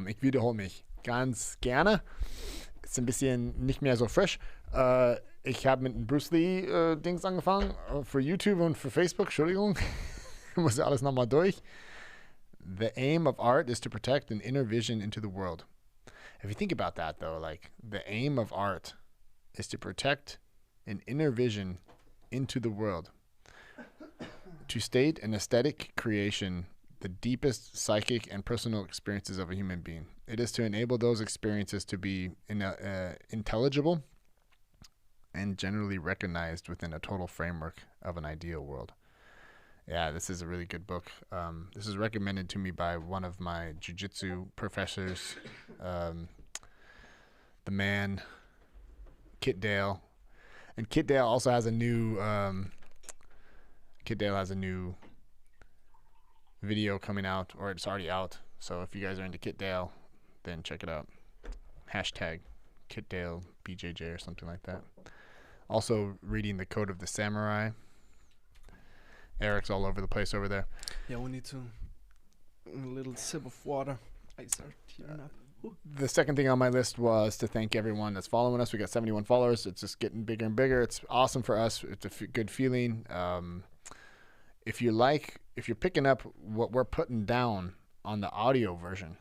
Ich wiederhole mich ganz gerne. Ist ein bisschen nicht mehr so frisch. Ich habe mit einem Bruce Lee Dings angefangen. Für YouTube und für Facebook. Entschuldigung. Ich muss alles nochmal durch. The aim of art is to protect an inner vision into the world. If you think about that, though, like the aim of art is to protect an inner vision into the world. To state an aesthetic creation, the deepest psychic and personal experiences of a human being. It is to enable those experiences to be intelligible and generally recognized within a total framework of an ideal world. Yeah, this is a really good book. This is recommended to me by one of my jiu-jitsu professors, the man, Kit Dale. And Kit Dale also has a new video coming out, or it's already out. So if you guys are into Kit Dale, then check it out. Hashtag Kit Dale BJJ or something like that. Also reading The Code of the Samurai. Eric's all over the place over there. Yeah, we need to a little sip of water. I start tearing up. The second thing on my list was to thank everyone that's following us. We got 71 followers. It's just getting bigger and bigger. It's awesome for us. It's a good feeling. If you're picking up what we're putting down on the audio version,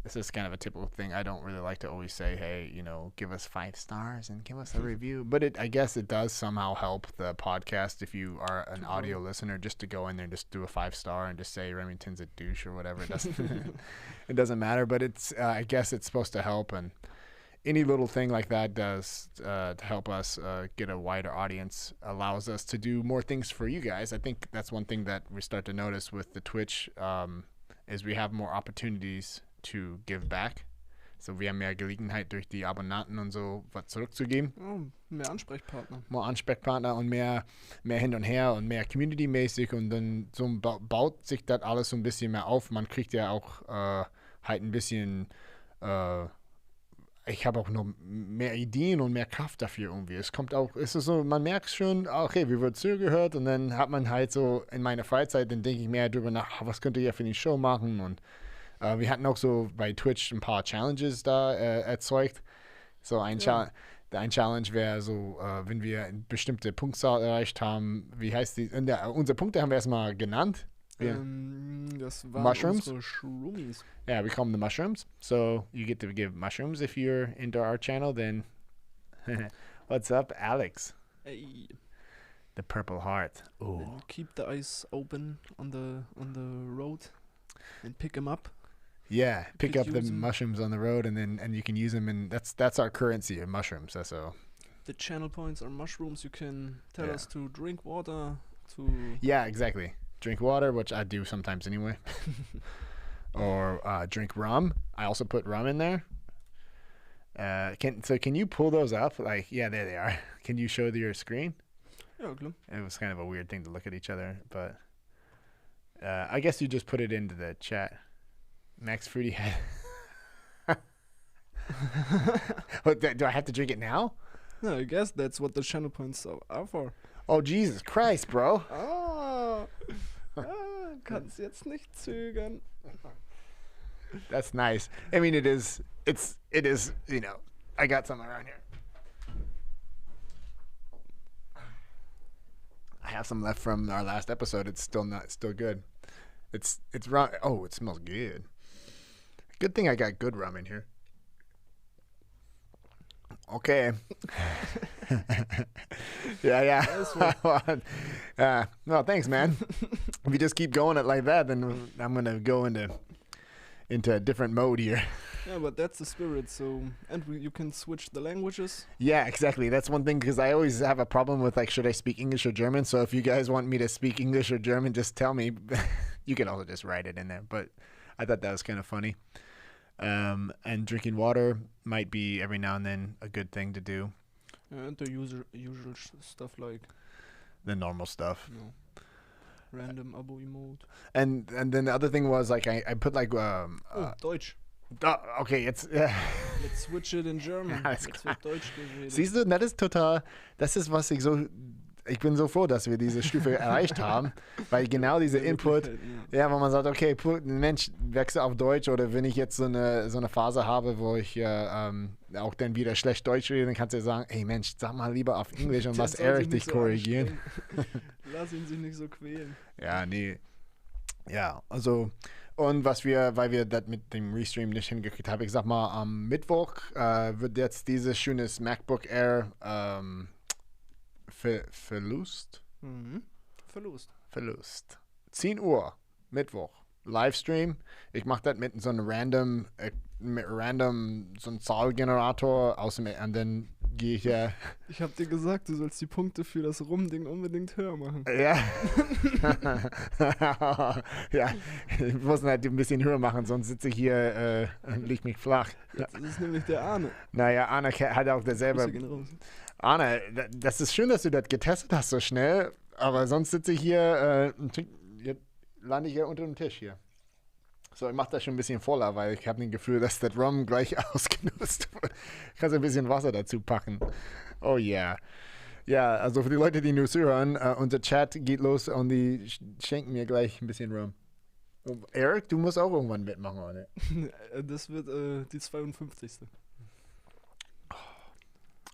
this is kind of a typical thing. I don't really like to always say, hey, give us 5 stars and give us a review. But I guess it does somehow help the podcast if you are an audio listener, just to go in there and just do a 5-star and just say Remington's a douche or whatever. It doesn't it doesn't matter. But it's I guess it's supposed to help, and any little thing like that does to help us get a wider audience, allows us to do more things for you guys. I think that's one thing that we start to notice with the Twitch. Is we have more opportunities to give back. So wir haben mehr Gelegenheit durch die Abonnenten und so was zurückzugeben. Oh, mehr Ansprechpartner. Mehr Ansprechpartner und mehr hin und her und mehr Community-mäßig, und dann so baut sich das alles so ein bisschen mehr auf. Man kriegt ja auch halt ein bisschen ich habe auch noch mehr Ideen und mehr Kraft dafür irgendwie. Es ist so, man merkt schon, okay, wie wird zugehört, und dann hat man halt so in meiner Freizeit, dann denke ich mehr drüber nach, was könnte ich ja für die Show machen, und wir hatten auch so bei Twitch ein paar Challenges da erzeugt. So ein Challenge wäre so, wenn wir eine bestimmte Punktzahl erreicht haben, wie heißt die? Unsere Punkte haben wir erstmal genannt. Das waren Mushrooms. unsere Shroomies. Yeah, we call them the mushrooms. So you get to give mushrooms if you're into our channel. Then, what's up, Alex? Hey. The Purple Heart. Oh. Then keep the eyes open on the road and pick them up. Yeah, pick up the mushrooms on the road, and you can use them, and that's our currency of mushrooms. So the channel points are mushrooms. You can tell us to drink water. Yeah, exactly. Drink water, which I do sometimes anyway. Or drink rum. I also put rum in there. Can you pull those up? Like, yeah, there they are. Can you show your screen? Yeah, klar. It was kind of a weird thing to look at each other, but I guess you just put it into the chat. Max Fruity had. Do I have to drink it now? No, I guess that's what the channel points are for. Oh, Jesus Christ, bro. Kannst jetzt nicht zögern. That's nice. I mean, it is, I got some around here. I have some left from our last episode. It's still good. It's rum. Oh, it smells good. Good thing I got good rum in here. Okay. Yeah. Well, thanks, man. If you just keep going it like that, then I'm gonna go into a different mode here. Yeah, but that's the spirit. So, you can switch the languages. Yeah, exactly. That's one thing, because I always have a problem with, like, should I speak English or German? So if you guys want me to speak English or German, just tell me. You can also just write it in there. But I thought that was kind of funny. And drinking water might be every now and then a good thing to do. And the usual stuff like the normal stuff. No. Random Abo emote. And then the other thing was, like, I put like Deutsch. Okay, jetzt Let's switch it in German. Alles Jetzt klar. wird Deutsch geredet. Siehst du, das ist was ich so ich bin so froh, dass wir diese Stufe erreicht haben, weil genau diese Input, ja, wo man sagt, okay, Mensch, wechsel auf Deutsch oder wenn ich jetzt so eine Phase habe, wo ich auch dann wieder schlecht Deutsch rede, dann kannst du ja sagen, ey Mensch, sag mal lieber auf Englisch und lass Eric dich korrigieren. Lass ihn sich nicht so quälen. Ja, nee. Ja, also, und weil wir das mit dem Restream nicht hingekriegt haben, ich sag mal, am Mittwoch wird jetzt dieses schönes MacBook Air Verlust. Verlust. 10 Uhr, Mittwoch. Livestream. Ich mache das mit so einem random so einem Zahlgenerator aus dem, und dann gehe ich ja. Ich habe dir gesagt, du sollst die Punkte für das Rum-Ding unbedingt höher machen. Ja. Ja, ich muss halt ein bisschen höher machen, sonst sitze ich hier und liege mich flach. Jetzt ist es nämlich der Arne. Naja, Arne hat auch derselbe. Arne, das ist schön, dass du das getestet hast so schnell, aber sonst sitze ich hier, jetzt lande ich ja unter dem Tisch hier. So, ich mache das schon ein bisschen voller, weil ich habe das Gefühl, dass das Rum gleich ausgenutzt wird. Kannst ein bisschen Wasser dazu packen. Oh yeah. Ja, also für die Leute, die nur zuhören, unser Chat geht los und die schenken mir gleich ein bisschen Rum. Eric, du musst auch irgendwann mitmachen, oder? Das wird die 52.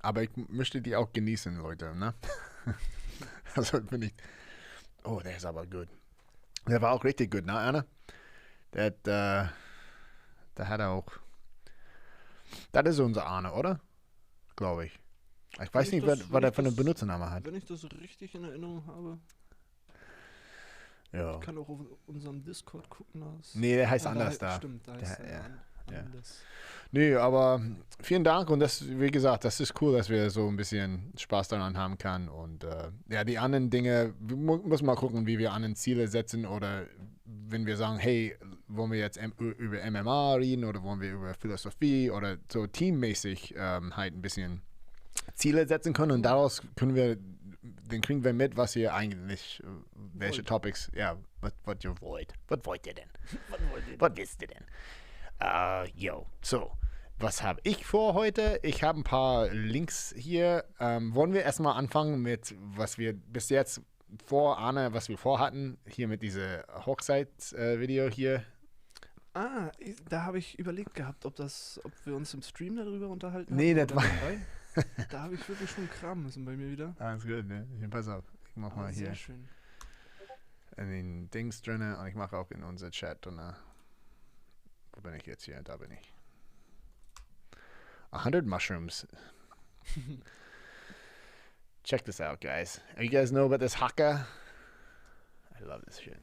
Aber ich möchte die auch genießen, Leute, ne? Also bin ich. Oh, der ist aber gut. Der war auch richtig gut, ne, Anna? Der hat auch. Das ist unser Arne, oder? Glaube ich. Ich weiß nicht, was er für einen Benutzername hat. Wenn ich das richtig in Erinnerung habe. Ja. Ich kann auch auf unserem Discord gucken. Nee, der heißt anders da. Stimmt, da heißt er anders. Nee, aber vielen Dank und das, wie gesagt, das ist cool, dass wir so ein bisschen Spaß daran haben können und ja, die anderen Dinge, wir müssen mal gucken, wie wir anderen Ziele setzen oder wenn wir sagen, hey, wollen wir jetzt über MMA reden oder wollen wir über Philosophie oder so teammäßig halt ein bisschen Ziele setzen können und daraus kriegen wir mit, was ihr eigentlich, welche Topics, ja, was ihr wollt. Was wollt ihr denn? Was wisst ihr denn? So, was habe ich vor heute? Ich habe ein paar Links hier. Wollen wir erstmal anfangen mit, was wir bis jetzt was wir vorhatten, hier mit dieser Hochzeitsvideo hier? Da habe ich überlegt gehabt, ob wir uns im Stream darüber unterhalten Nee, das war... Da habe ich wirklich schon kramen müssen bei mir wieder. Alles gut, ne? Pass auf, ich mach mal hier. Sehr schön. In den Dings drinne und ich mache auch in unser Chat drinne. Wo bin ich jetzt hier? Da bin ich. 100 mushrooms. Check this out, guys. You guys know about this haka? I love this shit.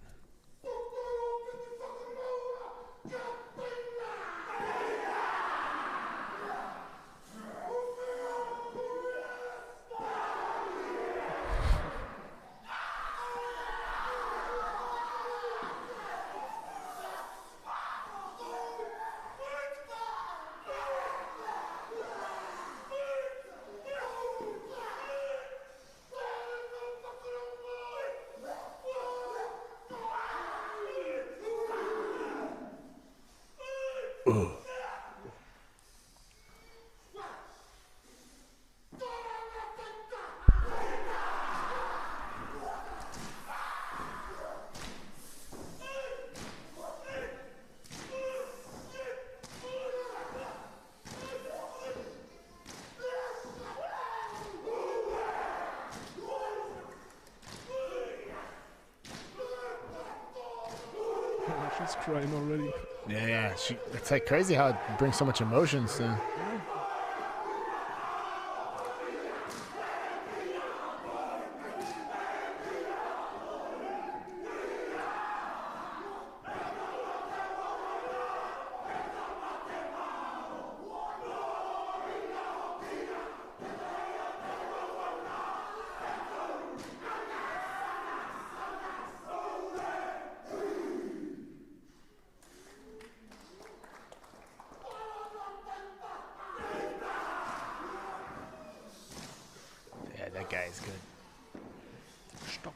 She's crying already. Yeah. It's like crazy how it brings so much emotions. So. That guy is good. Stopp.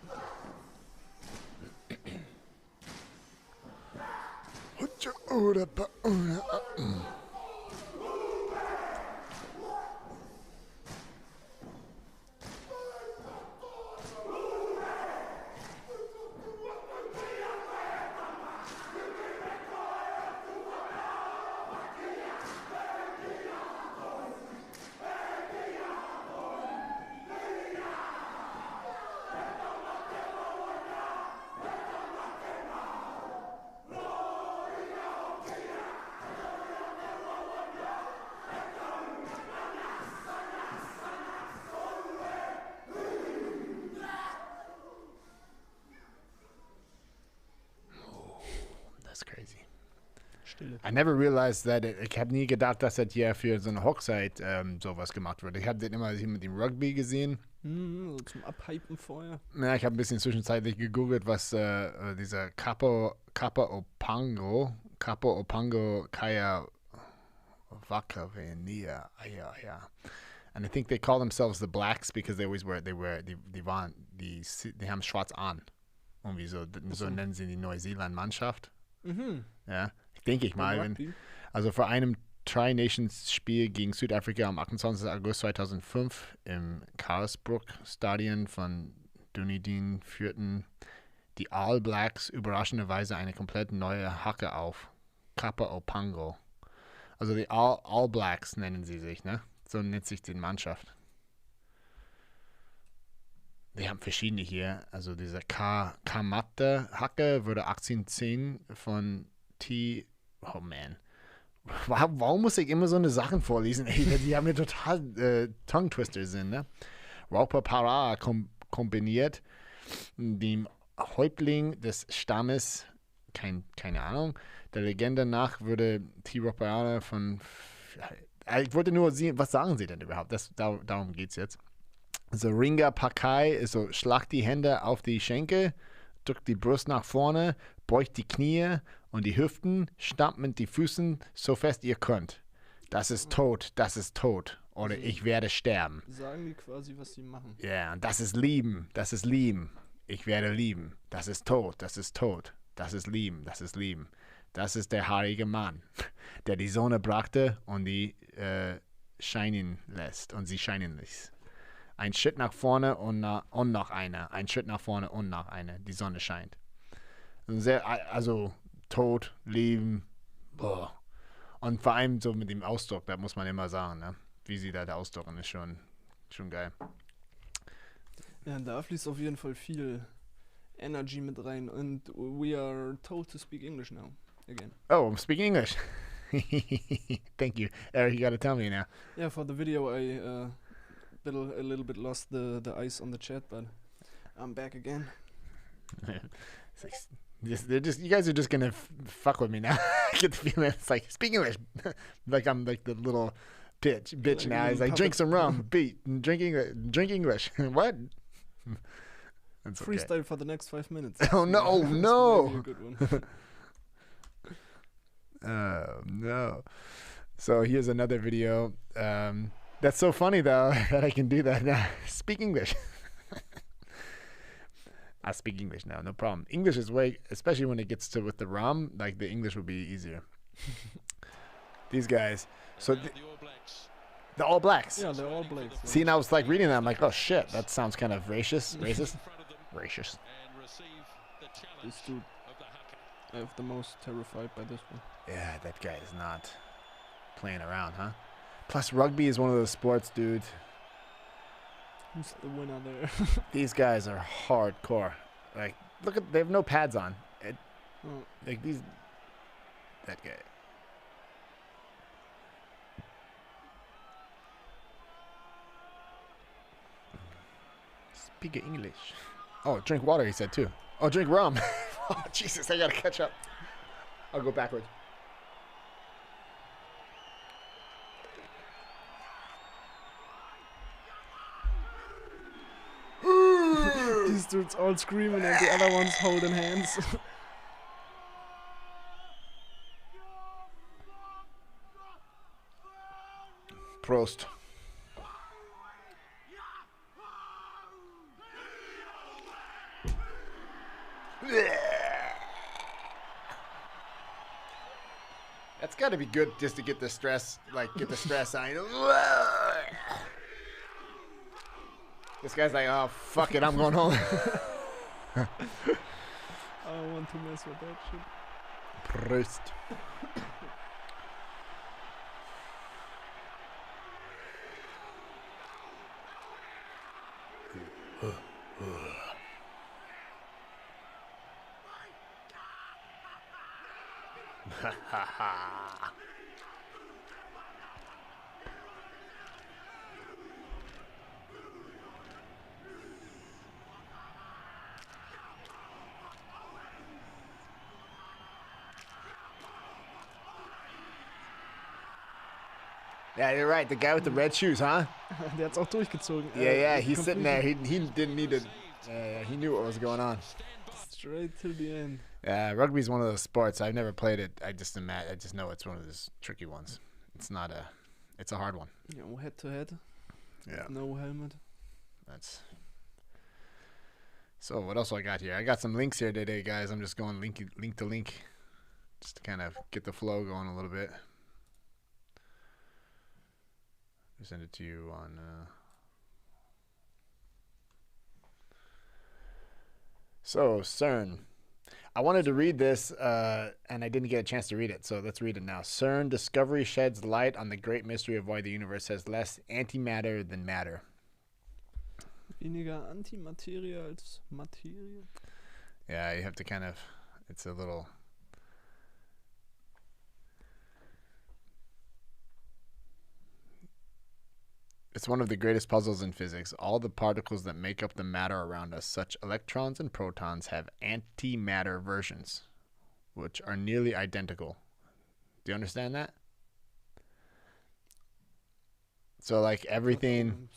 Stille. I never realized that ich habe nie gedacht, dass das hier für so eine Hochzeit sowas gemacht wird. Ich habe den immer hier mit dem Rugby gesehen. So zum Abhypen vorher. Ja, ich habe ein bisschen zwischenzeitlich gegoogelt, was dieser Capo Opango Kaya Vakavenia, yeah. And I think they call themselves the Blacks because they always die haben schwarz an. Irgendwie so nennen sie die Neuseeland-Mannschaft. Ja, denke ich mal. Also vor einem Tri-Nations-Spiel gegen Südafrika am 28. August 2005 im Karlsbruck-Stadion von Dunedin führten die All Blacks überraschenderweise eine komplett neue Hacke auf. Kappa Opango. Also die All Blacks nennen sie sich, ne? So nennt sich die Mannschaft. Die haben verschiedene hier. Also diese Kamate-Hacke wurde 1810 von Oh man. Warum muss ich immer so eine Sachen vorlesen? Ey, die haben mir total Tongue-Twister sind, ne? Raupa Para kombiniert dem Häuptling des Stammes, keine Ahnung, der Legende nach würde T-Roparana ich wollte nur sehen, was sagen sie denn überhaupt? Darum geht's jetzt. Also Ringa Pakai ist so, schlagt die Hände auf die Schenkel, drückt die Brust nach vorne, beugt die Knie und die Hüften, stammt mit die Füßen so fest ihr könnt. Das ist tot. Oder ich werde sterben. Sagen die quasi, was sie machen. Ja, und das ist lieben. Ich werde lieben. Das ist tot. Das ist lieben. Das ist der haarige Mann, der die Sonne brachte und die scheinen lässt. Und sie scheinen lässt. Ein Schritt nach vorne und noch einer. Ein Schritt nach vorne und noch einer. Die Sonne scheint. Also tot, lieben. Boah. Und vor allem so mit dem Ausdruck, da muss man immer sagen, ne? Wie sie da ausdrucken, ist schon geil. Ja, da fließt auf jeden Fall viel Energy mit rein. And we are told to speak English now. Again. Oh, I'm speaking English. Thank you. Eric, you gotta tell me now. Yeah, for the video I a little bit lost the ice on the chat, but I'm back again. You guys are just gonna fuck with me now. I get the feeling it's like, speak English. Like I'm like the little bitch like now. He's like, drink some rum, drink English. What? That's okay. Freestyle for the next 5 minutes. Oh no, oh no. Maybe a good one. No. So here's another video. That's so funny though that I can do that now. Speak English. I speak English now, no problem. English is especially when it gets to with the rum, like the English will be easier. These guys. So the All Blacks. Yeah, they're All Blacks. Yeah. See, and I was like reading that, I'm like, oh shit, that sounds kind of racist. Racist. This dude, I have the most terrified by this one. Yeah, that guy is not playing around, huh? Plus, rugby is one of those sports, dude. Who's the winner there? These guys are hardcore. Like, they have no pads on. Like that guy. Speak English. Oh, drink water, he said too. Oh, drink rum. Oh, Jesus, I gotta catch up. I'll go backwards. These dudes all screaming and the other ones holding hands. Prost. That's got to be good just to get the stress, out. This guy's like, oh, fuck it, I'm going home. I don't want to mess with that shit. Prost. Ha ha ha. Yeah, you're right. The guy with the red shoes, huh? Der hat's auch durchgezogen. Yeah, he's sitting there. He didn't need to. He knew what was going on. Straight to the end. Rugby's one of those sports. I've never played it. I just know it's one of those tricky ones. It's a hard one. Head to head. Yeah. No helmet. So what else do I got here? I got some links here today, guys. I'm just going link to link, just to kind of get the flow going a little bit. I'll send it to you on. So CERN. I wanted to read this, and I didn't get a chance to read it, so let's read it now. CERN discovery sheds light on the great mystery of why the universe has less antimatter than matter. Weniger Antimaterie als Materie. Yeah, you have to kind of, it's a little... It's one of the greatest puzzles in physics. All the particles that make up the matter around us, such electrons and protons, have antimatter versions, which are nearly identical. Do you understand that? So like everything...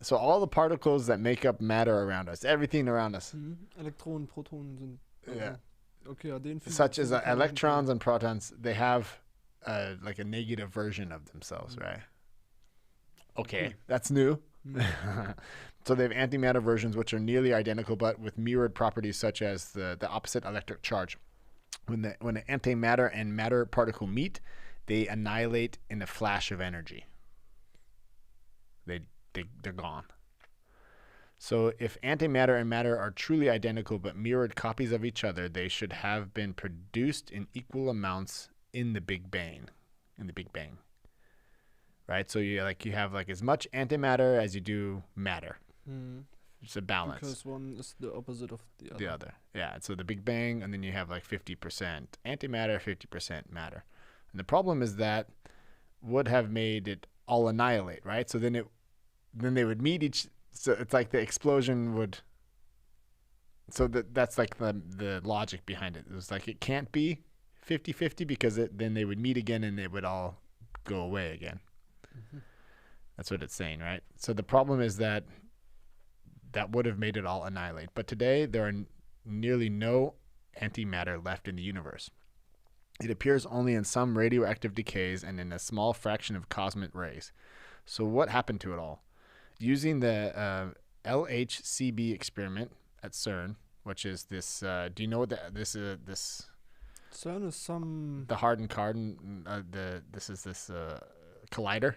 So all the particles that make up matter around us, everything around us. Elektronen, Protonen sind... Yeah. Okay, such as electrons and protons, they have like a negative version of themselves, right? Okay, that's new. So they have antimatter versions which are nearly identical but with mirrored properties such as the opposite electric charge. When the antimatter and matter particle meet, they annihilate in a flash of energy. They're gone. So if antimatter and matter are truly identical but mirrored copies of each other, they should have been produced in equal amounts in the Big Bang. Right? So you have as much antimatter as you do matter. It's a balance. Because one is the opposite of the other. Yeah. So the Big Bang, and then you have 50% antimatter, 50% matter. And the problem is that would have made it all annihilate, right? So then they would meet so it's like the explosion would. So that's like the logic behind it. It was like it can't be 50-50 because then they would meet again and it would all go away again. That's what it's saying, right? So the problem is that would have made it all annihilate. But today there are nearly no antimatter left in the universe. It appears only in some radioactive decays and in a small fraction of cosmic rays. So what happened to it all? Using the LHCb experiment at CERN, which is this, do you know what this is? This CERN is the hardened carbon. This collider.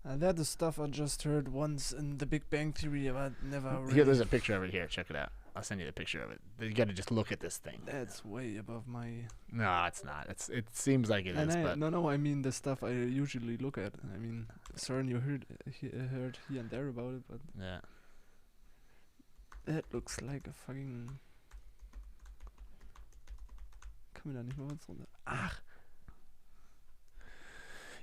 That is stuff I just heard once in the Big Bang Theory, but never really. Here, there's a picture of it here. Check it out. I'll send you the picture of it. You got to just look at this thing. That's way above my... No, it's not. It seems like it is, but... No, I mean the stuff I usually look at. I mean, CERN, you heard here and there about it, but... Yeah. That looks like a fucking... Kann mir da nicht mal was runter... Ach!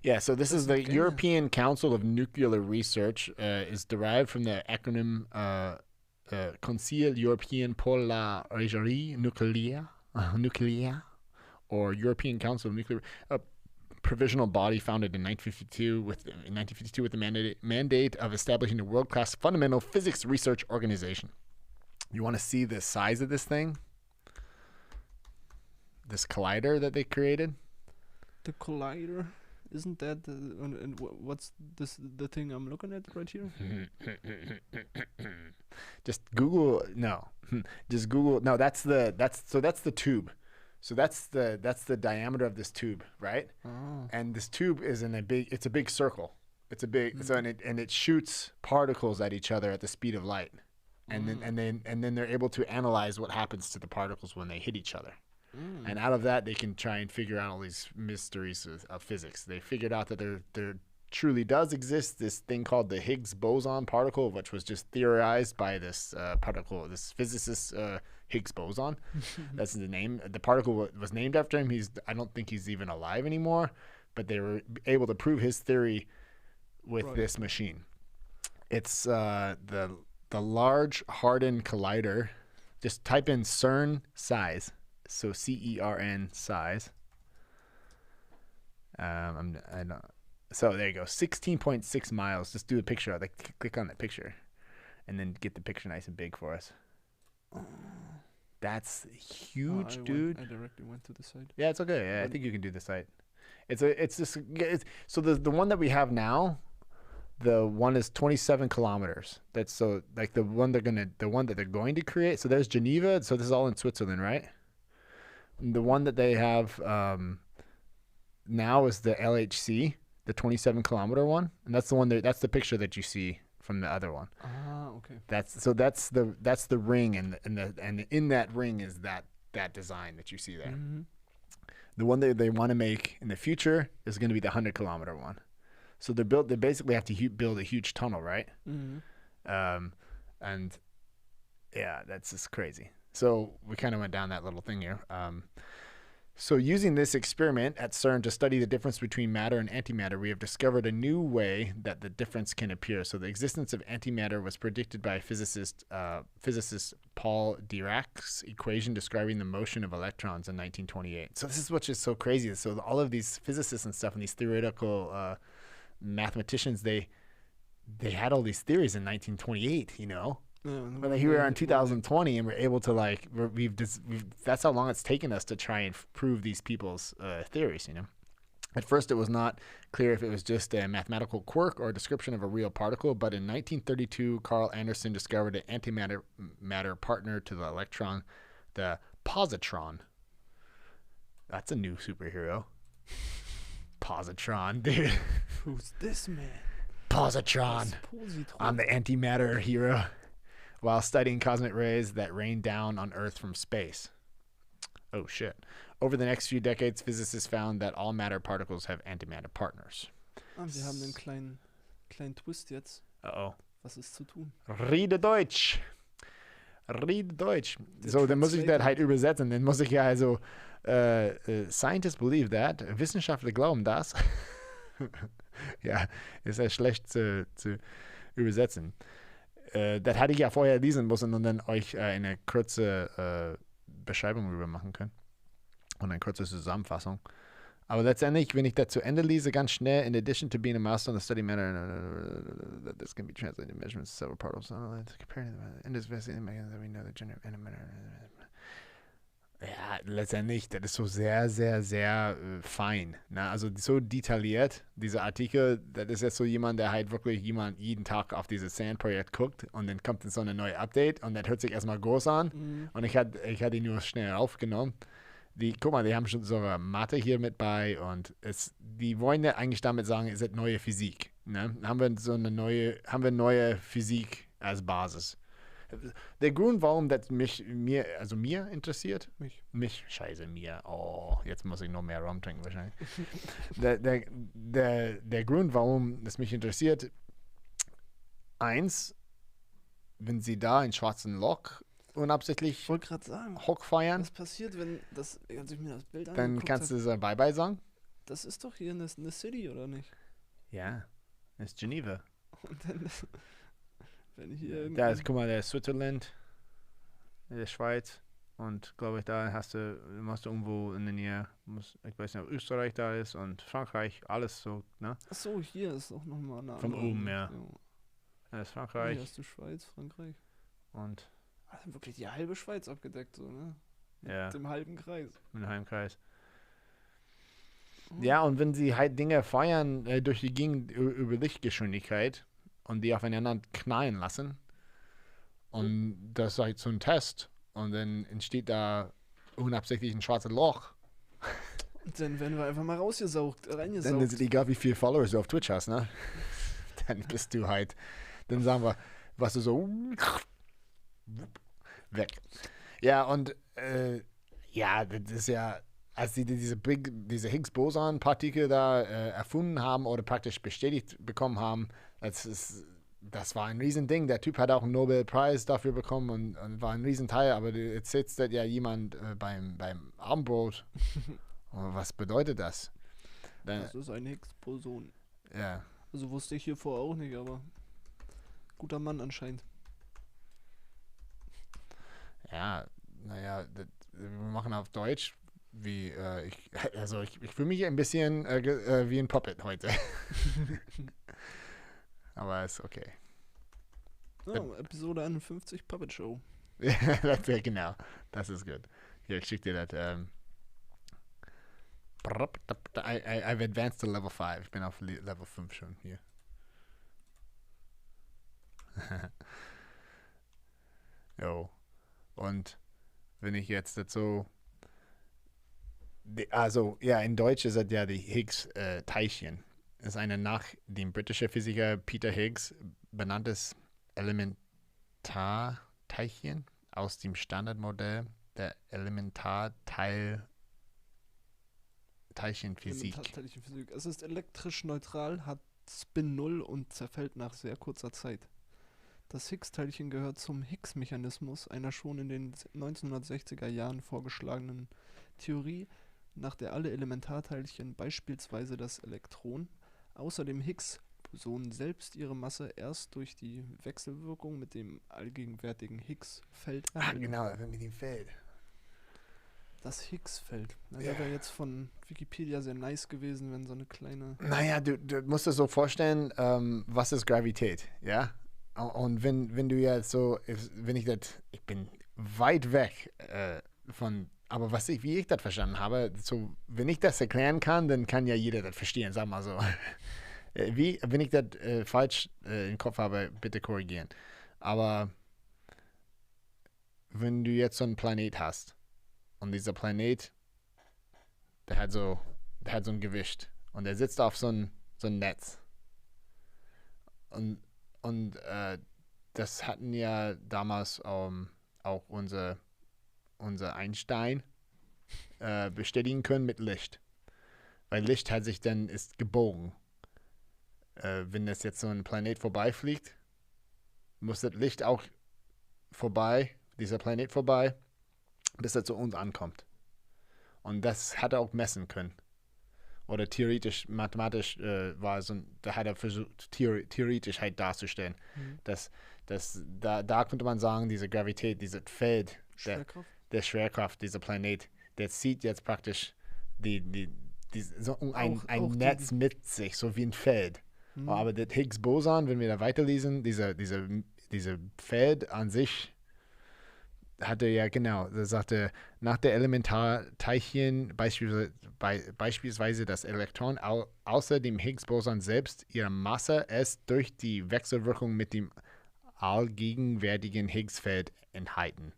Yeah, so this is the European Council of Nuclear Research. Is derived from the acronym Conseil Européen pour la Recherche Nucléaire, or European Council of Nuclear, a provisional body founded in 1952 with the mandate of establishing a world-class fundamental physics research organization. You want to see the size of this thing? This collider that they created? The collider? Isn't that what's the thing I'm looking at right here? Just Google. No, just Google. No, that's the tube. So that's the diameter of this tube, right? Oh. And this tube is it's a big circle. It's a big so and it shoots particles at each other at the speed of light, and then they're able to analyze what happens to the particles when they hit each other. And out of that, they can try and figure out all these mysteries of physics. They figured out that there truly does exist this thing called the Higgs Boson particle, which was just theorized by this this physicist, Higgs Boson. That's the name. The particle was named after him. I don't think he's even alive anymore, but they were able to prove his theory with this machine. It's the Large Hadron Collider. Just type in CERN size. So CERN size. So there you go, 16.6 miles. Just do a picture. Like, click on that picture, and then get the picture nice and big for us. That's huge, dude. I directly went to the site. Yeah, it's okay. Yeah, I think you can do the site. So the one that we have now, the one is 27 kilometers. That's so like the one that they're going to create. So there's Geneva. So this is all in Switzerland, right? And the one that they have now is the LHC, the 27 kilometer one, and that's the one that's the picture that you see from the other one. Okay. That's the ring, and in that ring is that design that you see there. Mm-hmm. The one that they want to make in the future is going to be the 100-kilometer one. So they basically have to build a huge tunnel, right? Mm-hmm. And yeah, that's just crazy. So we kind of went down that little thing here. So using this experiment at CERN to study the difference between matter and antimatter, we have discovered a new way that the difference can appear. So the existence of antimatter was predicted by physicist Paul Dirac's equation describing the motion of electrons in 1928. So this is what's just so crazy. So all of these physicists and stuff and these theoretical mathematicians, they had all these theories in 1928, you know? But here we are in 2020, and we're able to that's how long it's taken us to try and prove these people's theories. You know, at first it was not clear if it was just a mathematical quirk or a description of a real particle. But in 1932, Carl Anderson discovered an antimatter partner to the electron, the positron. That's a new superhero. Positron, dude. Who's this man? Positron. I'm the antimatter hero. While studying cosmic rays that rain down on Earth from space. Oh, shit. Over the next few decades, physicists found that all matter particles have antimatter partners. Wir haben einen kleinen Twist jetzt. Uh-oh. Was ist zu tun? Rede Deutsch. So, dann muss ich das halt übersetzen. Dann muss ich ja also, scientists believe that, Wissenschaftler glauben das. Ja, ist ja schlecht zu übersetzen. Das hatte ich ja vorher lesen müssen und dann euch eine kurze Beschreibung rüber machen können. Und eine kurze Zusammenfassung. Aber letztendlich, wenn ich das zu Ende lese, ganz schnell, in addition to being a master on the study matter, this can be translated into measurements of several particles. Comparing in this that we know the general antimatter. Ja, letztendlich, das ist so sehr, sehr, sehr fein. Ne? Also so detailliert, dieser Artikel, das ist jetzt so jemand, der halt wirklich jeden Tag auf dieses CERN-Projekt guckt und dann kommt so eine neue Update und das hört sich erstmal groß an. Mhm. Und ich hatte ihn nur schnell aufgenommen. Guck mal, die haben schon so eine Mathe hier mit bei und die wollen ja eigentlich damit sagen, es ist neue Physik. Ne? Haben wir neue Physik als Basis. Der Grund, warum das mir interessiert, jetzt muss ich noch mehr Rum trinken wahrscheinlich. der Grund, warum es mich interessiert, eins, wenn sie da in schwarzen Loch unabsichtlich Hock feiern. Was passiert, wenn das, als ich mir das Bild dann kannst du Bye-Bye sagen. Das ist doch hier eine City, oder nicht? Ja, das ist Geneva. Und dann wenn hier da ist, guck mal, der ist Switzerland, der Schweiz und glaube ich, da musst du irgendwo in der Nähe, ich weiß nicht, ob Österreich da ist und Frankreich, alles so, ne? Achso, hier ist auch nochmal eine von oben, ja. Da ist Frankreich. Hier hast du Schweiz, Frankreich. Und also wirklich die halbe Schweiz abgedeckt, so, ne? Ja. Mit dem halben Kreis. Mit dem halben Kreis. Ja, und wenn sie halt Dinge feuern durch die Gegend über Lichtgeschwindigkeit und die aufeinander knallen lassen. Und das ist halt so ein Test. Und dann entsteht da unabsichtlich ein schwarzes Loch. Und dann werden wir einfach mal reingesaugt. Dann ist es egal, wie viele Followers du auf Twitch hast, ne? Dann bist du halt, dann sagen wir, was du so weg. Ja, und ja, das ist ja, als sie diese Higgs Boson Partikel da erfunden haben oder praktisch bestätigt bekommen haben, das war ein Riesending. Der Typ hat auch einen Nobelpreis dafür bekommen und war ein Riesenteil, aber jetzt sitzt da ja jemand beim Abendbrot. Was bedeutet das? Das ist ein Higgs Boson. Ja. Also wusste ich hier vorher auch nicht, aber guter Mann anscheinend. Ja, naja, wir machen auf Deutsch. ich fühle mich ein bisschen wie ein Puppet heute. Aber ist okay. Oh, Episode 51 Puppet Show. Genau, das ist gut. Hier, ich schicke dir das. I've advanced to level 5. Ich bin auf Level 5 schon hier. Jo. Und wenn ich jetzt dazu. Also, ja, in Deutsch ist das ja die Higgs-Teilchen. Das ist eine nach dem britischen Physiker Peter Higgs benanntes Elementarteilchen aus dem Standardmodell der Elementarteilchenphysik. Elementarteilchenphysik. Es ist elektrisch neutral, hat Spin 0 und zerfällt nach sehr kurzer Zeit. Das Higgs-Teilchen gehört zum Higgs-Mechanismus, einer schon in den 1960er Jahren vorgeschlagenen Theorie, nach der alle Elementarteilchen, beispielsweise das Elektron, außer dem Higgs-Boson selbst ihre Masse erst durch die Wechselwirkung mit dem allgegenwärtigen Higgs-Feld erhalten. Genau, mit dem Feld. Das Higgs-Feld. Das wäre jetzt von Wikipedia sehr nice gewesen, wenn so eine kleine... Naja, du musst dir so vorstellen, was ist Gravität, ja? Und wenn du jetzt so, ich bin weit weg von, aber wie ich das verstanden habe, so, wenn ich das erklären kann, dann kann ja jeder das verstehen, sag mal so. Wenn ich das falsch im Kopf habe, bitte korrigieren. Aber wenn du jetzt so einen Planet hast und dieser Planet, der hat so ein Gewicht und der sitzt auf so ein Netz und das hatten ja damals auch unser Einstein bestätigen können mit Licht. Weil Licht ist gebogen. Wenn das jetzt so ein Planet vorbeifliegt, muss das Licht auch dieser Planet vorbei, bis er zu uns ankommt. Und das hat er auch messen können. Oder mathematisch da hat er versucht, theoretisch halt darzustellen. Da könnte man sagen, diese Gravität, dieses Feld der Schwerkraft, dieser Planet, der zieht jetzt praktisch ein Netz mit sich, so wie ein Feld. Aber das Higgs Boson, wenn wir da weiterlesen, diese Feld an sich hatte ja genau, er sagte, nach der Elementarteilchen, beispielsweise das Electron, außer dem Higgs Boson selbst, ihre Masse es durch die Wechselwirkung mit dem allgegenwärtigen Higgs-Feld enthalten.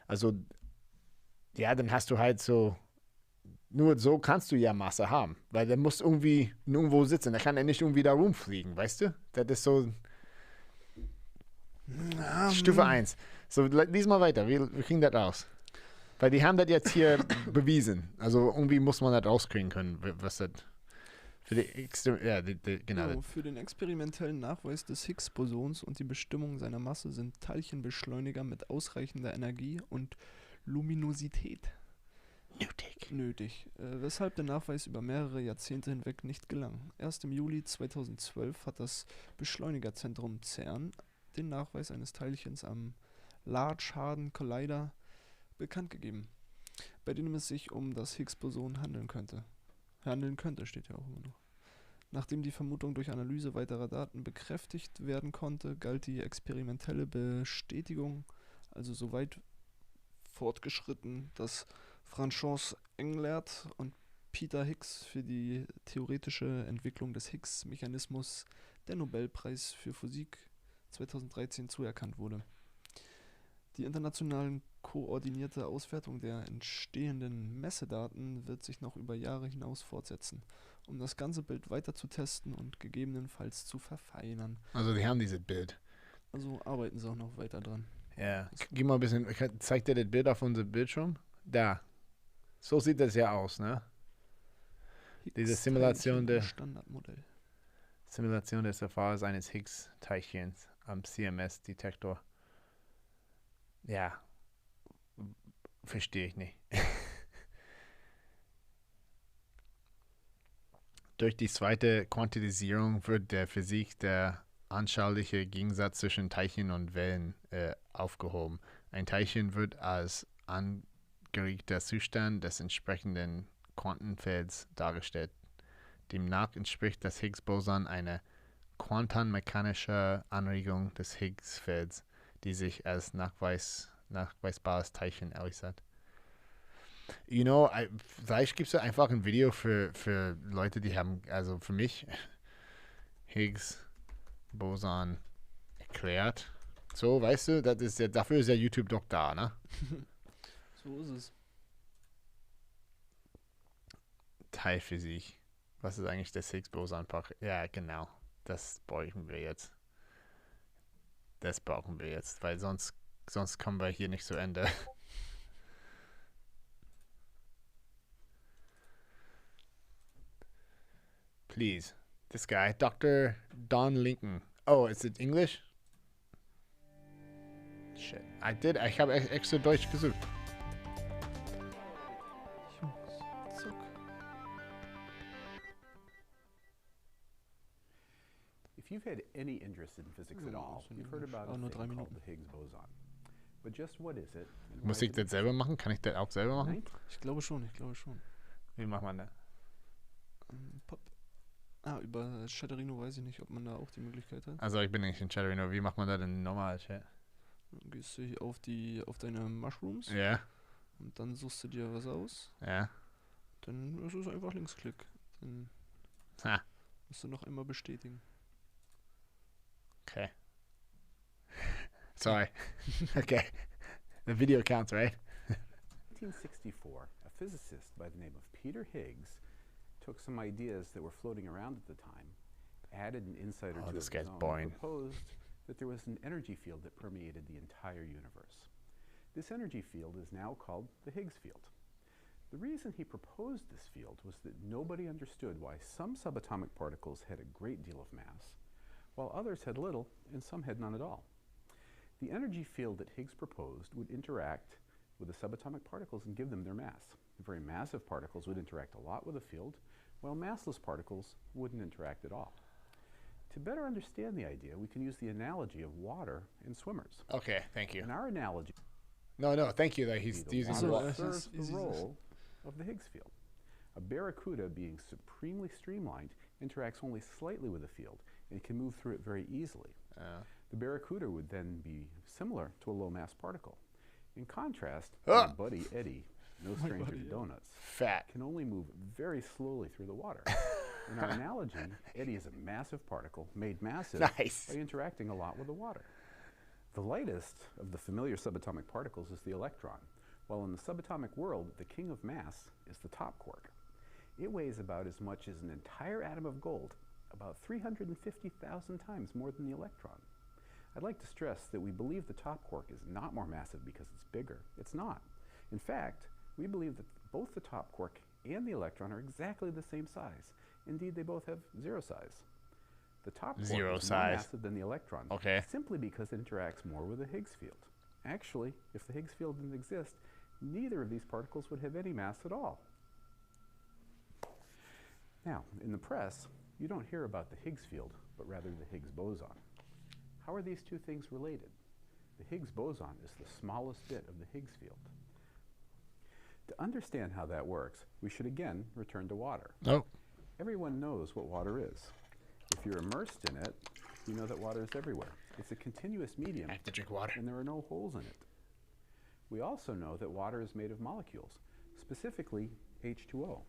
Also, ja, dann hast du halt so, nur so kannst du ja Masse haben, weil der muss irgendwie nirgendwo sitzen, der kann ja nicht irgendwie da rumfliegen, weißt du? Das ist so Stufe 1. So, lies mal weiter, wir kriegen das raus. Weil die haben das jetzt hier bewiesen. Also irgendwie muss man das rauskriegen können, was das für Für den experimentellen Nachweis des Higgs-Bosons und die Bestimmung seiner Masse sind Teilchenbeschleuniger mit ausreichender Energie und Luminosität nötig, weshalb der Nachweis über mehrere Jahrzehnte hinweg nicht gelang. Erst im Juli 2012 hat das Beschleunigerzentrum CERN den Nachweis eines Teilchens am Large Hadron Collider bekannt gegeben, bei dem es sich um das Higgs-Boson handeln könnte, steht ja auch immer noch. Nachdem die Vermutung durch Analyse weiterer Daten bekräftigt werden konnte, galt die experimentelle Bestätigung also so weit fortgeschritten, dass Francois Englert und Peter Higgs für die theoretische Entwicklung des Higgs-Mechanismus der Nobelpreis für Physik 2013 zuerkannt wurde. Die international koordinierte Auswertung der entstehenden Messedaten wird sich noch über Jahre hinaus fortsetzen, um das ganze Bild weiter zu testen und gegebenenfalls zu verfeinern. Also die haben dieses Bild. Also arbeiten sie auch noch weiter dran. Ja, gib mal ein bisschen, zeig dir das Bild auf unserem Bildschirm. Da. So sieht das ja aus, ne? Diese Simulation des Verfahrens eines Higgs-Teilchens am CMS-Detektor. Ja, verstehe ich nicht. Durch die zweite Quantisierung wird der Physik der anschauliche Gegensatz zwischen Teilchen und Wellen aufgehoben. Ein Teilchen wird als geriegter Zustand des entsprechenden Quantenfelds dargestellt. Demnach entspricht das Higgs Boson einer quantenmechanischer Anregung des Higgs-Felds, die sich als nachweisbares Teilchen äußert. You know, vielleicht gibt es einfach ein Video für Leute, die haben, also für mich, Higgs Boson erklärt. So, weißt du, das ist ja, dafür ist ja YouTube doch da, ne? So ist es. Teilphysik. Was ist eigentlich das Higgs Boson? Ja, genau. Das brauchen wir jetzt. Weil sonst kommen wir hier nicht zu Ende. Please. This guy, Dr. Don Lincoln. Oh, is it English? Shit. Ich habe extra Deutsch gesucht. Zuck. If you've had any interest in physics at all, you've heard about a thing called the Higgs Boson. But just what is it? Muss ich das selber machen? Kann ich das auch selber machen? Ich glaube schon. Wie macht man das? Über Chatterino weiß ich nicht, ob man da auch die Möglichkeit hat. Also ich bin nicht in Chatterino. Wie macht man das denn normal, Chat? Dann gehst du hier auf deine Mushrooms. Ja. Und dann suchst du dir was aus. Ja. Dann ist es einfach Linksklick. Dann musst du noch einmal bestätigen. Okay. Sorry. Okay. The video counts, right? 1964, a physicist by the name of Peter Higgs took some ideas that were floating around at the time, added an insight or two this of guy's his own, boring. and proposed that there was an energy field that permeated the entire universe. This energy field is now called the Higgs field. The reason he proposed this field was that nobody understood why some subatomic particles had a great deal of mass, while others had little and some had none at all. The energy field that Higgs proposed would interact with the subatomic particles and give them their mass. The very massive particles would interact a lot with the field, while massless particles wouldn't interact at all. To better understand the idea, we can use the analogy of water and swimmers. Okay, thank you. In our analogy, No, thank you. That he's using the water water. serves the role of the Higgs field. A barracuda, being supremely streamlined, interacts only slightly with the field and can move through it very easily. The barracuda would then be similar to a low-mass particle. In contrast, my buddy Eddie, no stranger to donuts, Fat. can only move very slowly through the water. In our analogy, Eddie is a massive particle made massive Nice. by interacting a lot with the water. The lightest of the familiar subatomic particles is the electron, while in the subatomic world, the king of mass is the top quark. It weighs about as much as an entire atom of gold, about 350,000 times more than the electron. I'd like to stress that we believe the top quark is not more massive because it's bigger. It's not. In fact, we believe that both the top quark and the electron are exactly the same size. Indeed, they both have zero size. The top quark is more massive than the electron, simply because it interacts more with the Higgs field. Actually, if the Higgs field didn't exist, neither of these particles would have any mass at all. Now, in the press, you don't hear about the Higgs field, but rather the Higgs boson. How are these two things related? The Higgs boson is the smallest bit of the Higgs field. To understand how that works, we should again return to water. Everyone knows what water is. If you're immersed in it, you know that water is everywhere. It's a continuous medium. I have to drink water. And there are no holes in it. We also know that water is made of molecules, specifically H2O.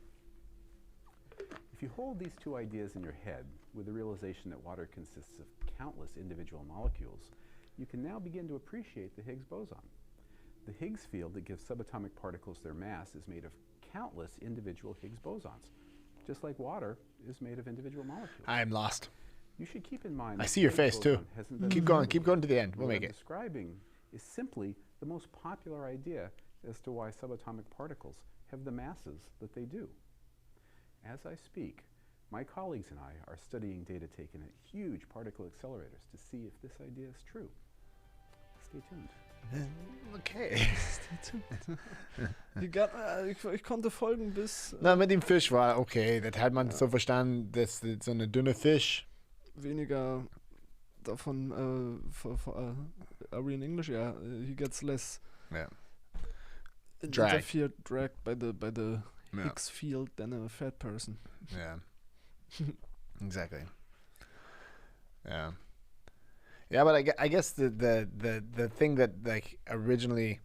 If you hold these two ideas in your head with the realization that water consists of countless individual molecules, you can now begin to appreciate the Higgs boson. The Higgs field that gives subatomic particles their mass is made of countless individual Higgs bosons, just like water is made of individual molecules. I am lost. You should keep in mind. I see your face too. Keep going to the end. We'll make it. What I'm describing is simply the most popular idea as to why subatomic particles have the masses that they do. As I speak, my colleagues and I are studying data taken at huge particle accelerators to see if this idea is true. Stay tuned. Okay. Ich konnte folgen bis... Na, mit dem Fisch war okay. Das hat man so verstanden, dass so eine dünne Fisch. Weniger davon, are we in English? Yeah, he gets less. Ja. interfered drag by the Higgs field than a fat person. Yeah. Exactly. Yeah. Yeah, but I guess the thing that like originally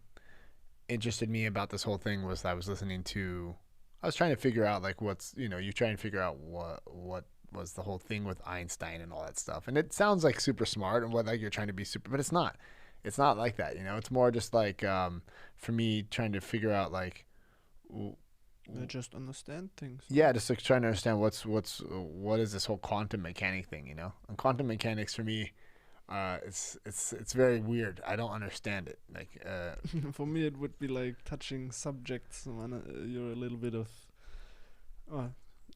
interested me about this whole thing was I was trying to figure out like you're trying to figure out what was the whole thing with Einstein and all that stuff. And it sounds like super smart and what like you're trying to be super, but it's not. It's not like that, It's more just like for me trying to figure out like just understand things. Yeah, just like trying to understand what is this whole quantum mechanic thing, And quantum mechanics for me, it's very weird. I don't understand it. Like for me, it would be like touching subjects. You're a little bit of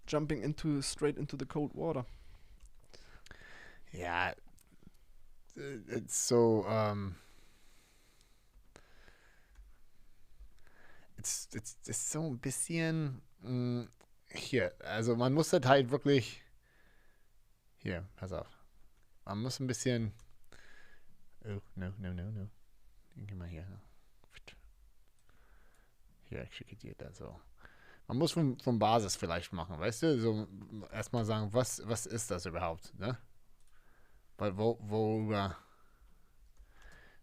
jumping straight into the cold water. Yeah, it's so it's so ein bisschen hier. Also man muss das halt wirklich hier, pass auf. Man muss ein bisschen no. Geh mal hier. Hier, ich schicke dir das so. Man muss vom Basis vielleicht machen, weißt du? So erstmal sagen, was ist das überhaupt, ne? Weil worüber.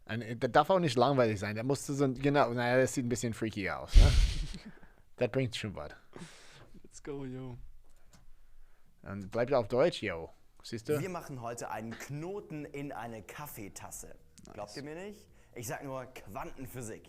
Das darf auch nicht langweilig sein. Der musste das sieht ein bisschen freaky aus, ne? Das bringt schon was. Let's go, yo. Und bleibt auf Deutsch, yo. Siehst du? Wir machen heute einen Knoten in eine Kaffeetasse. Nice. Glaubt ihr mir nicht? Ich sag nur Quantenphysik.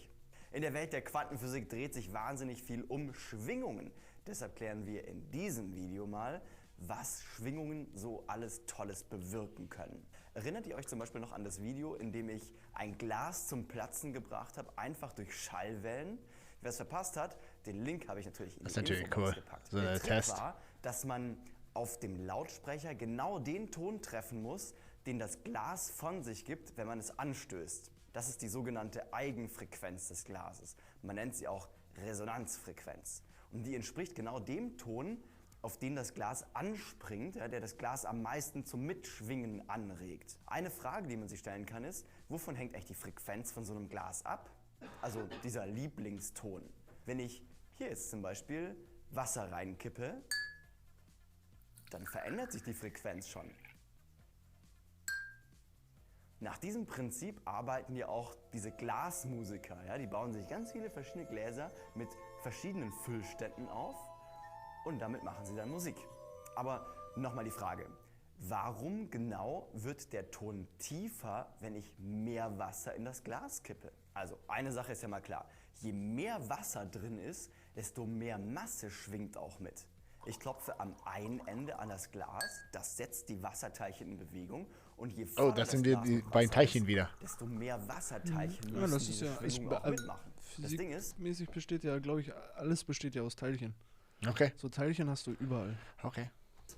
In der Welt der Quantenphysik dreht sich wahnsinnig viel um Schwingungen. Deshalb klären wir in diesem Video mal, was Schwingungen so alles Tolles bewirken können. Erinnert ihr euch zum Beispiel noch an das Video, in dem ich ein Glas zum Platzen gebracht habe, einfach durch Schallwellen? Wer es verpasst hat, den Link habe ich natürlich in die Infobox gepackt. So der Trick Test war, dass man auf dem Lautsprecher genau den Ton treffen muss, den das Glas von sich gibt, wenn man es anstößt. Das ist die sogenannte Eigenfrequenz des Glases. Man nennt sie auch Resonanzfrequenz. Und die entspricht genau dem Ton, auf den das Glas anspringt, der das Glas am meisten zum Mitschwingen anregt. Eine Frage, die man sich stellen kann, ist, wovon hängt eigentlich die Frequenz von so einem Glas ab? Also dieser Lieblingston. Wenn ich hier jetzt zum Beispiel Wasser reinkippe, dann verändert sich die Frequenz schon. Nach diesem Prinzip arbeiten ja auch diese Glasmusiker. Ja? Die bauen sich ganz viele verschiedene Gläser mit verschiedenen Füllständen auf und damit machen sie dann Musik. Aber nochmal die Frage, warum genau wird der Ton tiefer, wenn ich mehr Wasser in das Glas kippe? Also eine Sache ist ja mal klar, je mehr Wasser drin ist, desto mehr Masse schwingt auch mit. Ich klopfe am einen Ende an das Glas, das setzt die Wasserteilchen in Bewegung und je voller das sind die beiden Teilchen ist, wieder. desto mehr Wasserteilchen müssen das ist diese Schwingung auch mitmachen. Das Ding ist, mäßig besteht ja, glaube ich, alles besteht ja aus Teilchen. Okay. So Teilchen hast du überall. Okay.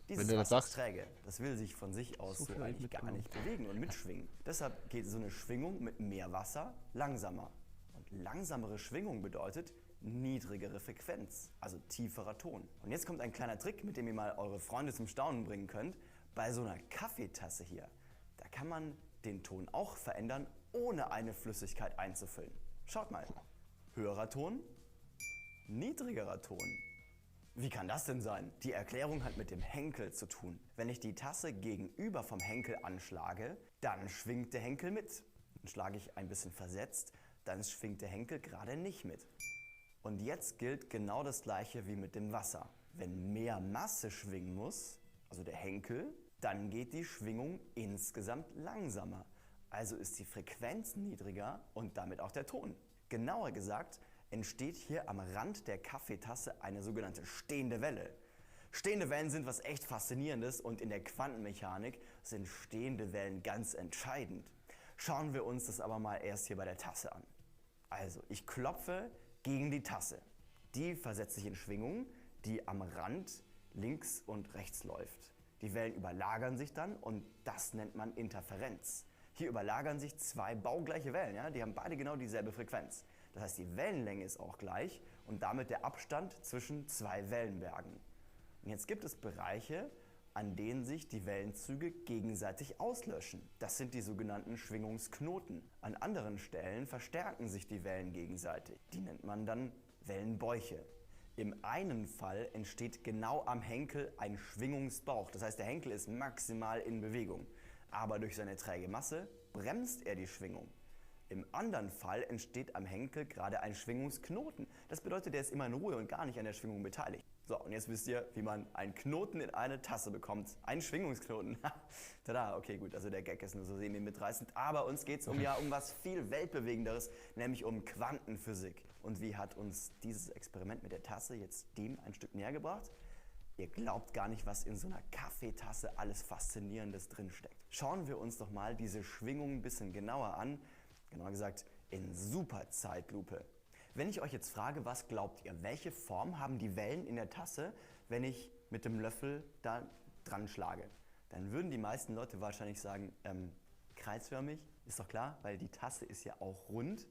dieses Wasser ist träge. Das will sich von sich aus so eigentlich gar nicht bewegen und mitschwingen. Deshalb geht so eine Schwingung mit mehr Wasser langsamer. Und langsamere Schwingung bedeutet niedrigere Frequenz, also tieferer Ton. Und jetzt kommt ein kleiner Trick, mit dem ihr mal eure Freunde zum Staunen bringen könnt. Bei so einer Kaffeetasse hier, da kann man den Ton auch verändern, ohne eine Flüssigkeit einzufüllen. Schaut mal, höherer Ton, niedrigerer Ton. Wie kann das denn sein? Die Erklärung hat mit dem Henkel zu tun. Wenn ich die Tasse gegenüber vom Henkel anschlage, dann schwingt der Henkel mit. Dann schlage ich ein bisschen versetzt, dann schwingt der Henkel gerade nicht mit. Und jetzt gilt genau das Gleiche wie mit dem Wasser. Wenn mehr Masse schwingen muss, also der Henkel, dann geht die Schwingung insgesamt langsamer. Also ist die Frequenz niedriger und damit auch der Ton. Genauer gesagt entsteht hier am Rand der Kaffeetasse eine sogenannte stehende Welle. Stehende Wellen sind was echt Faszinierendes und in der Quantenmechanik sind stehende Wellen ganz entscheidend. Schauen wir uns das aber mal erst hier bei der Tasse an. Also, ich klopfe gegen die Tasse. Die versetzt sich in Schwingungen, die am Rand links und rechts läuft. Die Wellen überlagern sich dann und das nennt man Interferenz. Hier überlagern sich zwei baugleiche Wellen, ja? Die haben beide genau dieselbe Frequenz. Das heißt, die Wellenlänge ist auch gleich und damit der Abstand zwischen zwei Wellenbergen. Und jetzt gibt es Bereiche, an denen sich die Wellenzüge gegenseitig auslöschen. Das sind die sogenannten Schwingungsknoten. An anderen Stellen verstärken sich die Wellen gegenseitig. Die nennt man dann Wellenbäuche. Im einen Fall entsteht genau am Henkel ein Schwingungsbauch. Das heißt, der Henkel ist maximal in Bewegung. Aber durch seine träge Masse bremst er die Schwingung. Im anderen Fall entsteht am Henkel gerade ein Schwingungsknoten. Das bedeutet, er ist immer in Ruhe und gar nicht an der Schwingung beteiligt. So, und jetzt wisst ihr, wie man einen Knoten in eine Tasse bekommt. Einen Schwingungsknoten. Tada, okay, gut, also der Gag ist nur so semi-mitreißend. Aber uns geht es um was viel Weltbewegenderes, nämlich um Quantenphysik. Und wie hat uns dieses Experiment mit der Tasse jetzt dem ein Stück näher gebracht? Ihr glaubt gar nicht, was in so einer Kaffeetasse alles Faszinierendes drinsteckt. Schauen wir uns doch mal diese Schwingung ein bisschen genauer an. Genauer gesagt, in Superzeitlupe. Wenn ich euch jetzt frage, was glaubt ihr, welche Form haben die Wellen in der Tasse, wenn ich mit dem Löffel da dran schlage? Dann würden die meisten Leute wahrscheinlich sagen, kreisförmig, ist doch klar, weil die Tasse ist ja auch rund.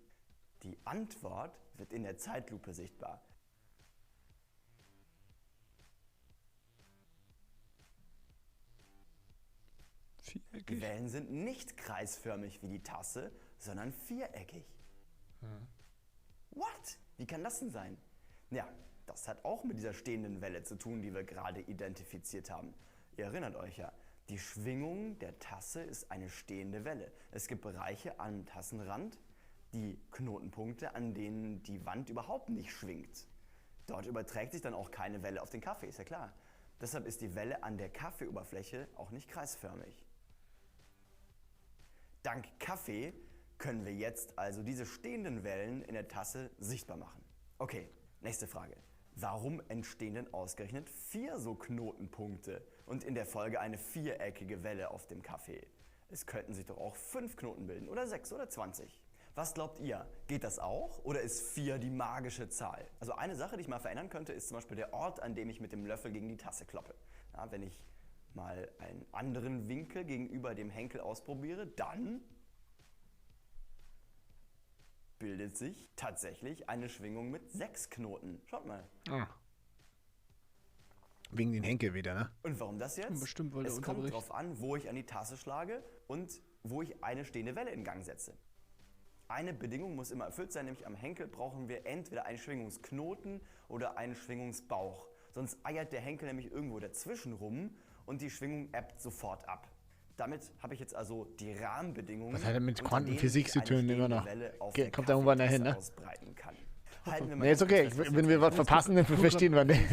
Die Antwort wird in der Zeitlupe sichtbar. Viereckig. Die Wellen sind nicht kreisförmig wie die Tasse, sondern viereckig. What? Wie kann das denn sein? Ja, das hat auch mit dieser stehenden Welle zu tun, die wir gerade identifiziert haben. Ihr erinnert euch ja, die Schwingung der Tasse ist eine stehende Welle. Es gibt Bereiche am Tassenrand, die Knotenpunkte, an denen die Wand überhaupt nicht schwingt. Dort überträgt sich dann auch keine Welle auf den Kaffee, ist ja klar. Deshalb ist die Welle an der Kaffeeoberfläche auch nicht kreisförmig. Dank Kaffee können wir jetzt also diese stehenden Wellen in der Tasse sichtbar machen. Okay, nächste Frage. Warum entstehen denn ausgerechnet 4 so Knotenpunkte und in der Folge eine viereckige Welle auf dem Kaffee? Es könnten sich doch auch 5 Knoten bilden oder 6 oder 20. Was glaubt ihr? Geht das auch oder ist 4 die magische Zahl? Also eine Sache, die ich mal verändern könnte, ist zum Beispiel der Ort, an dem ich mit dem Löffel gegen die Tasse kloppe. Ja, wenn ich mal einen anderen Winkel gegenüber dem Henkel ausprobiere, dann bildet sich tatsächlich eine Schwingung mit 6 Knoten. Schaut mal. Ah. Wegen den Henkel wieder, ne? Und warum das jetzt? Bestimmt, weil es kommt darauf an, wo ich an die Tasse schlage und wo ich eine stehende Welle in Gang setze. Eine Bedingung muss immer erfüllt sein, nämlich am Henkel brauchen wir entweder einen Schwingungsknoten oder einen Schwingungsbauch. Sonst eiert der Henkel nämlich irgendwo dazwischen rum und die Schwingung ebbt sofort ab. Damit habe ich jetzt also die Rahmenbedingungen. Was hat er mit Quantenphysik zu tun immer noch? Kommt da irgendwann dahin, ne? Nee, ist okay. Wenn wir was verpassen, dann verstehen wir nicht.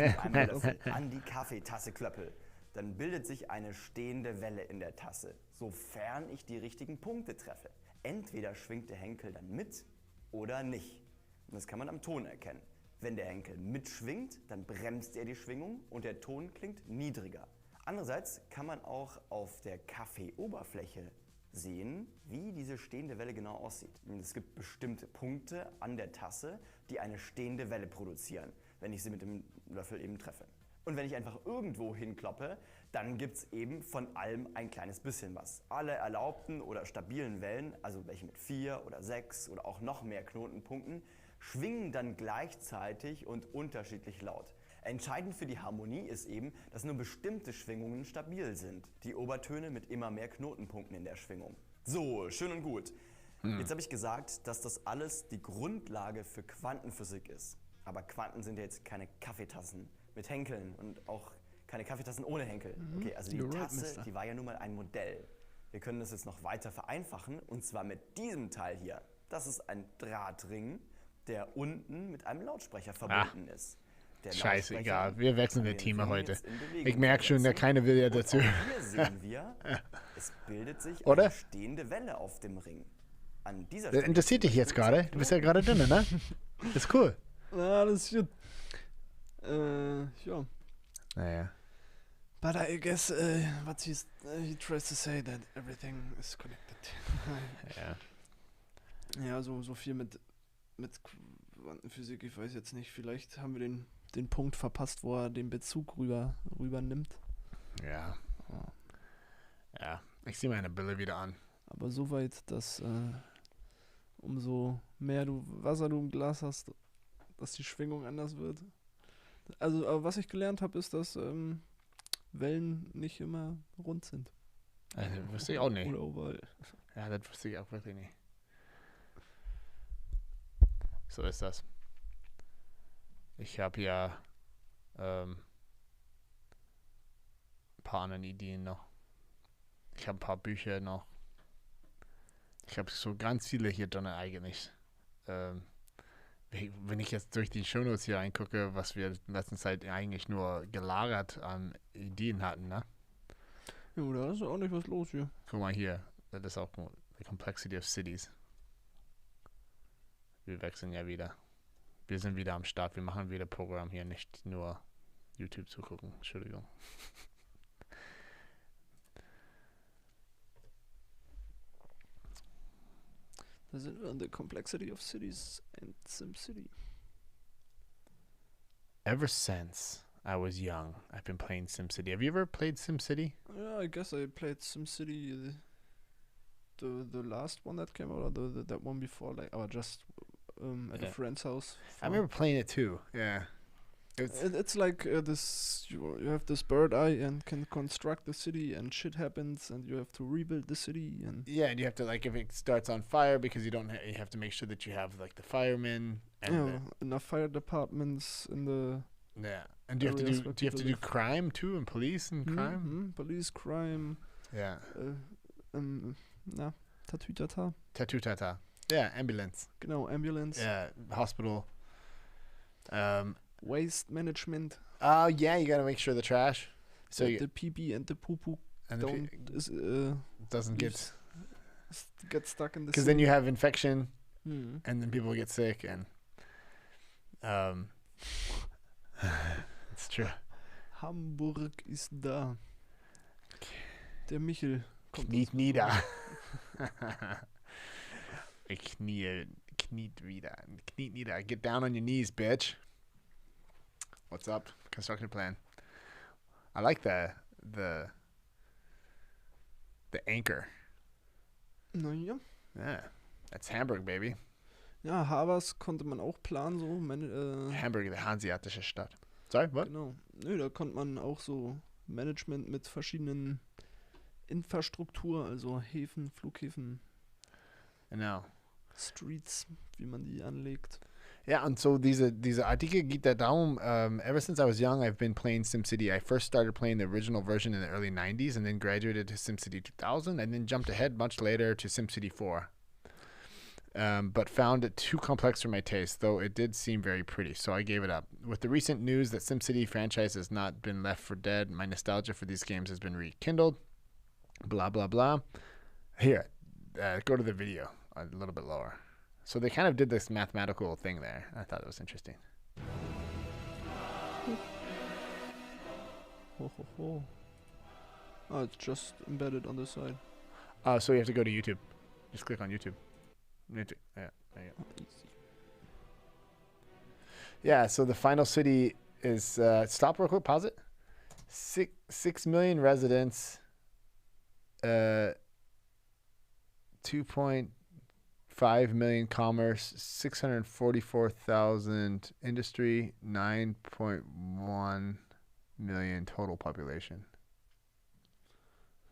An die Kaffeetasse klöppel. Dann bildet sich eine stehende Welle in der Tasse, sofern ich die richtigen Punkte treffe. Entweder schwingt der Henkel dann mit oder nicht. Und das kann man am Ton erkennen. Wenn der Henkel mitschwingt, dann bremst er die Schwingung und der Ton klingt niedriger. Andererseits kann man auch auf der Kaffeeoberfläche sehen, wie diese stehende Welle genau aussieht. Und es gibt bestimmte Punkte an der Tasse, die eine stehende Welle produzieren, wenn ich sie mit dem Löffel eben treffe. Und wenn ich einfach irgendwo hinkloppe, dann gibt es eben von allem ein kleines bisschen was. Alle erlaubten oder stabilen Wellen, also welche mit 4 oder 6 oder auch noch mehr Knotenpunkten, schwingen dann gleichzeitig und unterschiedlich laut. Entscheidend für die Harmonie ist eben, dass nur bestimmte Schwingungen stabil sind. Die Obertöne mit immer mehr Knotenpunkten in der Schwingung. So, schön und gut. Jetzt habe ich gesagt, dass das alles die Grundlage für Quantenphysik ist. Aber Quanten sind ja jetzt keine Kaffeetassen mit Henkeln und auch keine Kaffeetassen ohne Henkel. Okay, also die Tasse, die war ja nun mal ein Modell. Wir können das jetzt noch weiter vereinfachen und zwar mit diesem Teil hier. Das ist ein Drahtring, der unten mit einem Lautsprecher verbunden ist. Scheißegal, wir wechseln das Thema heute. Ich merke schon, der keine will ja dazu. Und hier sehen wir, es bildet sich Oder? eine stehende Welle auf dem Ring. An dieser Stelle interessiert dich jetzt gerade? Du bist ja gerade drin, ne? Das ist cool. Ja, das ist gut. Ja. Naja. But I guess what he tries to say that everything is connected. Ja. Ja, so viel mit Quantenphysik, ich weiß jetzt nicht, vielleicht haben wir den Punkt verpasst, wo er den Bezug rüber nimmt. Ja. Ja, ich sehe meine Brille wieder an. Aber soweit, dass umso mehr Wasser du im Glas hast, dass die Schwingung anders wird. Also, aber was ich gelernt habe, ist, dass Wellen nicht immer rund sind. Also, wüsste ich auch nicht. Oder oval. Ja, das wüsste ich auch wirklich nicht. So ist das. Ich habe ja ein paar andere Ideen noch. Ich habe ein paar Bücher noch. Ich habe so ganz viele hier drin eigentlich. Wenn ich jetzt durch die Shownotes hier reingucke, was wir in letzter Zeit eigentlich nur gelagert an Ideen hatten, ne? Ja, da ist auch nicht was los hier. Guck mal hier, das ist auch the complexity of cities. Wir wechseln ja wieder. Wir sind wieder am Start. Wir machen wieder Programm hier, nicht nur YouTube zugucken. Entschuldigung. Da sind wir an the complexity of cities and SimCity. Ever since I was young, I've been playing SimCity. Have you ever played SimCity? Yeah, I guess I played SimCity, the last one that came out, or that one before, like, or just at a friend's house. I remember playing it too. Yeah. It's like this. You have this bird eye and can construct the city, and shit happens, and you have to rebuild the city. And yeah, and you have to, like, if it starts on fire, because you have to make sure that you have, like, the firemen and enough fire departments in the. Yeah, and do you have to do crime too, and police and crime? Police, crime. Yeah. Tatütata. Tatütata. Yeah, ambulance. Genau, ambulance. Yeah, hospital. Waste management. Oh yeah, you gotta make sure the trash. So the pee and the poo doesn't get stuck in the. Because then you have infection, and then people get sick, and it's true. Hamburg ist da. Der Michel kommt. Kniet nieder. Kniet nieder. Get down on your knees, bitch. What's up? Construction plan. I like the anchor. Naja. Yeah, that's Hamburg, baby. Ja, Havers konnte man auch planen, so. Hamburg, die hanseatische Stadt. Sorry, what? Genau. Nö, da konnte man auch so Management mit verschiedenen Infrastruktur, also Häfen, Flughäfen. Genau. Streets, wie man die anlegt. Ja, und so diese Artikel geht da darum, ever since I was young, I've been playing SimCity. I first started playing the original version in the early 90s and then graduated to SimCity 2000 and then jumped ahead much later to SimCity 4. But found it too complex for my taste, though it did seem very pretty, so I gave it up. With the recent news that SimCity franchise has not been left for dead, my nostalgia for these games has been rekindled. Blah, blah, blah. Here, go to the video a little bit lower. So they kind of did this mathematical thing there. I thought it was interesting. Oh, it's just embedded on the side. So you have to go to YouTube. Just click on YouTube. Yeah, there you go. Yeah, so the final city is, stop real quick, pause it. 6 million residents, 2.5 million commerce, 644,000 industry, 9.1 million total population.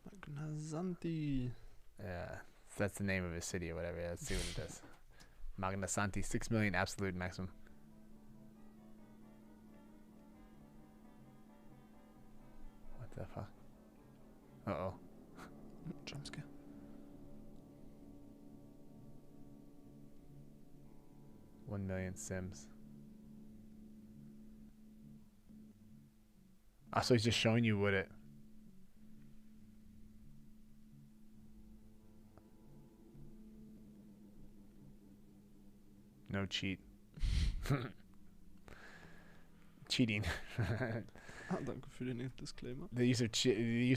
Magnasanti. Yeah, that's the name of his city or whatever. Yeah, let's see what it does. Magnasanti, 6 million absolute maximum. What the fuck? Uh-oh. Jump scare. $1 million Sims. So he's just showing you what it. No cheat. Cheating. Danke für den Disclaimer. The use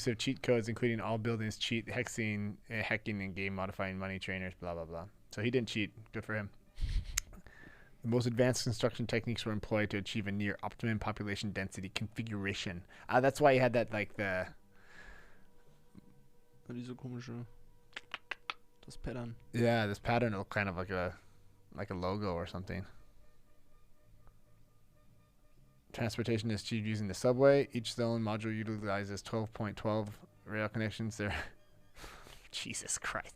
of cheat codes, including all buildings, cheat, hexing, hacking, and game modifying money trainers, blah blah blah. So he didn't cheat. Good for him. The most advanced construction techniques were employed to achieve a near optimum population density configuration. That's why he had that, like, the... Diese komische... Das Pattern. Yeah, this pattern looked kind of like a logo or something. Transportation is achieved using the subway. Each zone module utilizes 12.12 rail connections. There. Jesus Christ.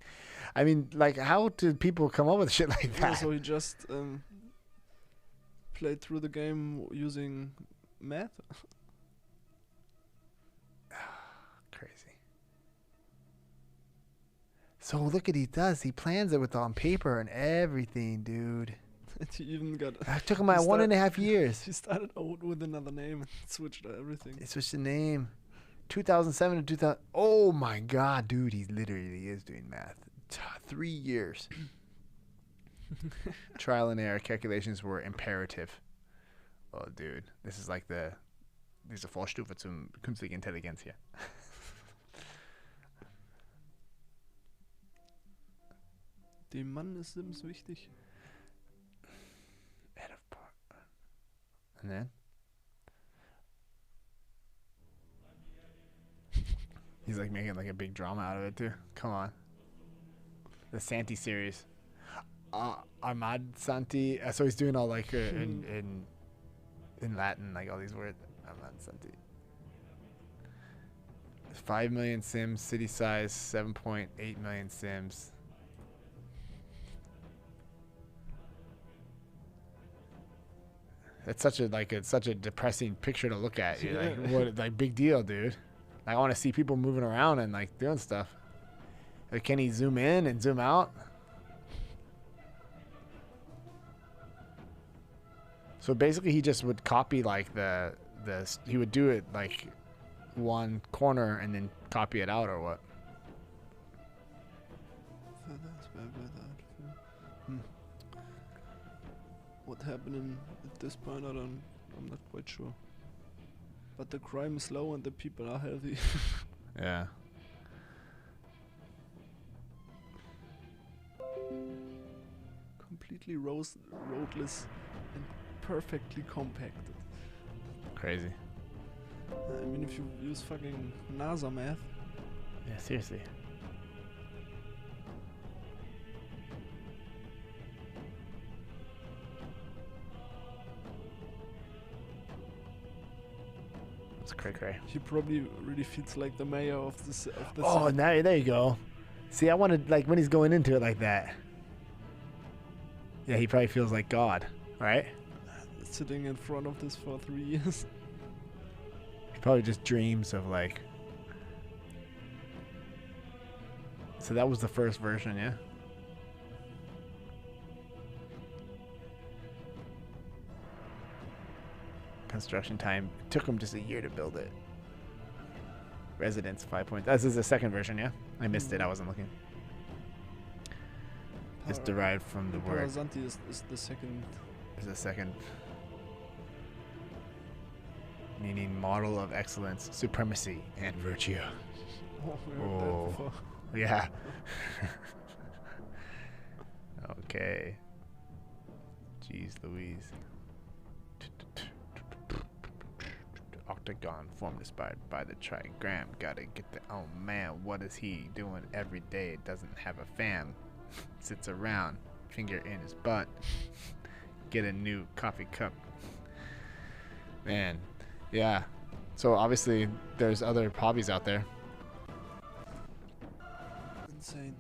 I mean, like, how did people come up with shit like that? Yeah, so he just played through the game using math. Crazy. So look at he does. He plans it with on paper and everything, dude. He even got. It took him 1.5 years. He started out with another name and switched everything. He switched the name. 2007 to 2000. Oh my God, dude! He literally is doing math. 3 years. Trial and error calculations were imperative. Oh, dude, this is like diese Vorstufe zum künstliche Intelligenz hier. Dem Mann ist Sims wichtig. And then he's like making like a big drama out of it too. Come on. The Santi series. Armad Santi. So he's doing all like in Latin, like all these words. Armad Santi. 5 million sims, city size 7.8 million sims. It's such a depressing picture to look at. You're like, what, like, big deal, dude. I want to see people moving around and like doing stuff. Like, can he zoom in and zoom out? So basically, he just would copy like he would do it like one corner and then copy it out, or what? What happened at this point, I'm not quite sure. But the crime is low and the people are healthy. Yeah. Completely roadless and perfectly compacted. Crazy. I mean, if you use fucking NASA math. Yeah, seriously. It's cray-cray. He probably really feels like the mayor of the Oh, city. now there you go. See, I wanted, like, when he's going into it like that. Yeah, he probably feels like God, right? Sitting in front of this for 3 years. He probably just dreams of, like... So that was the first version, yeah? Construction time. It took him just a year to build it. Residence 5 points. This is the second version, yeah? I missed it. I wasn't looking. It's derived from the word. Parasanti is the second. Is the second. Meaning model of excellence, supremacy, and virtue. Oh, we heard that before. Yeah. Okay. Jeez Louise. Octagon formed inspired by the trigram. Gotta get the... Oh man, what is he doing every day? Doesn't have a fam. Sits around, finger in his butt. Get a new coffee cup. Man, yeah. So obviously there's other hobbies out there. Insane.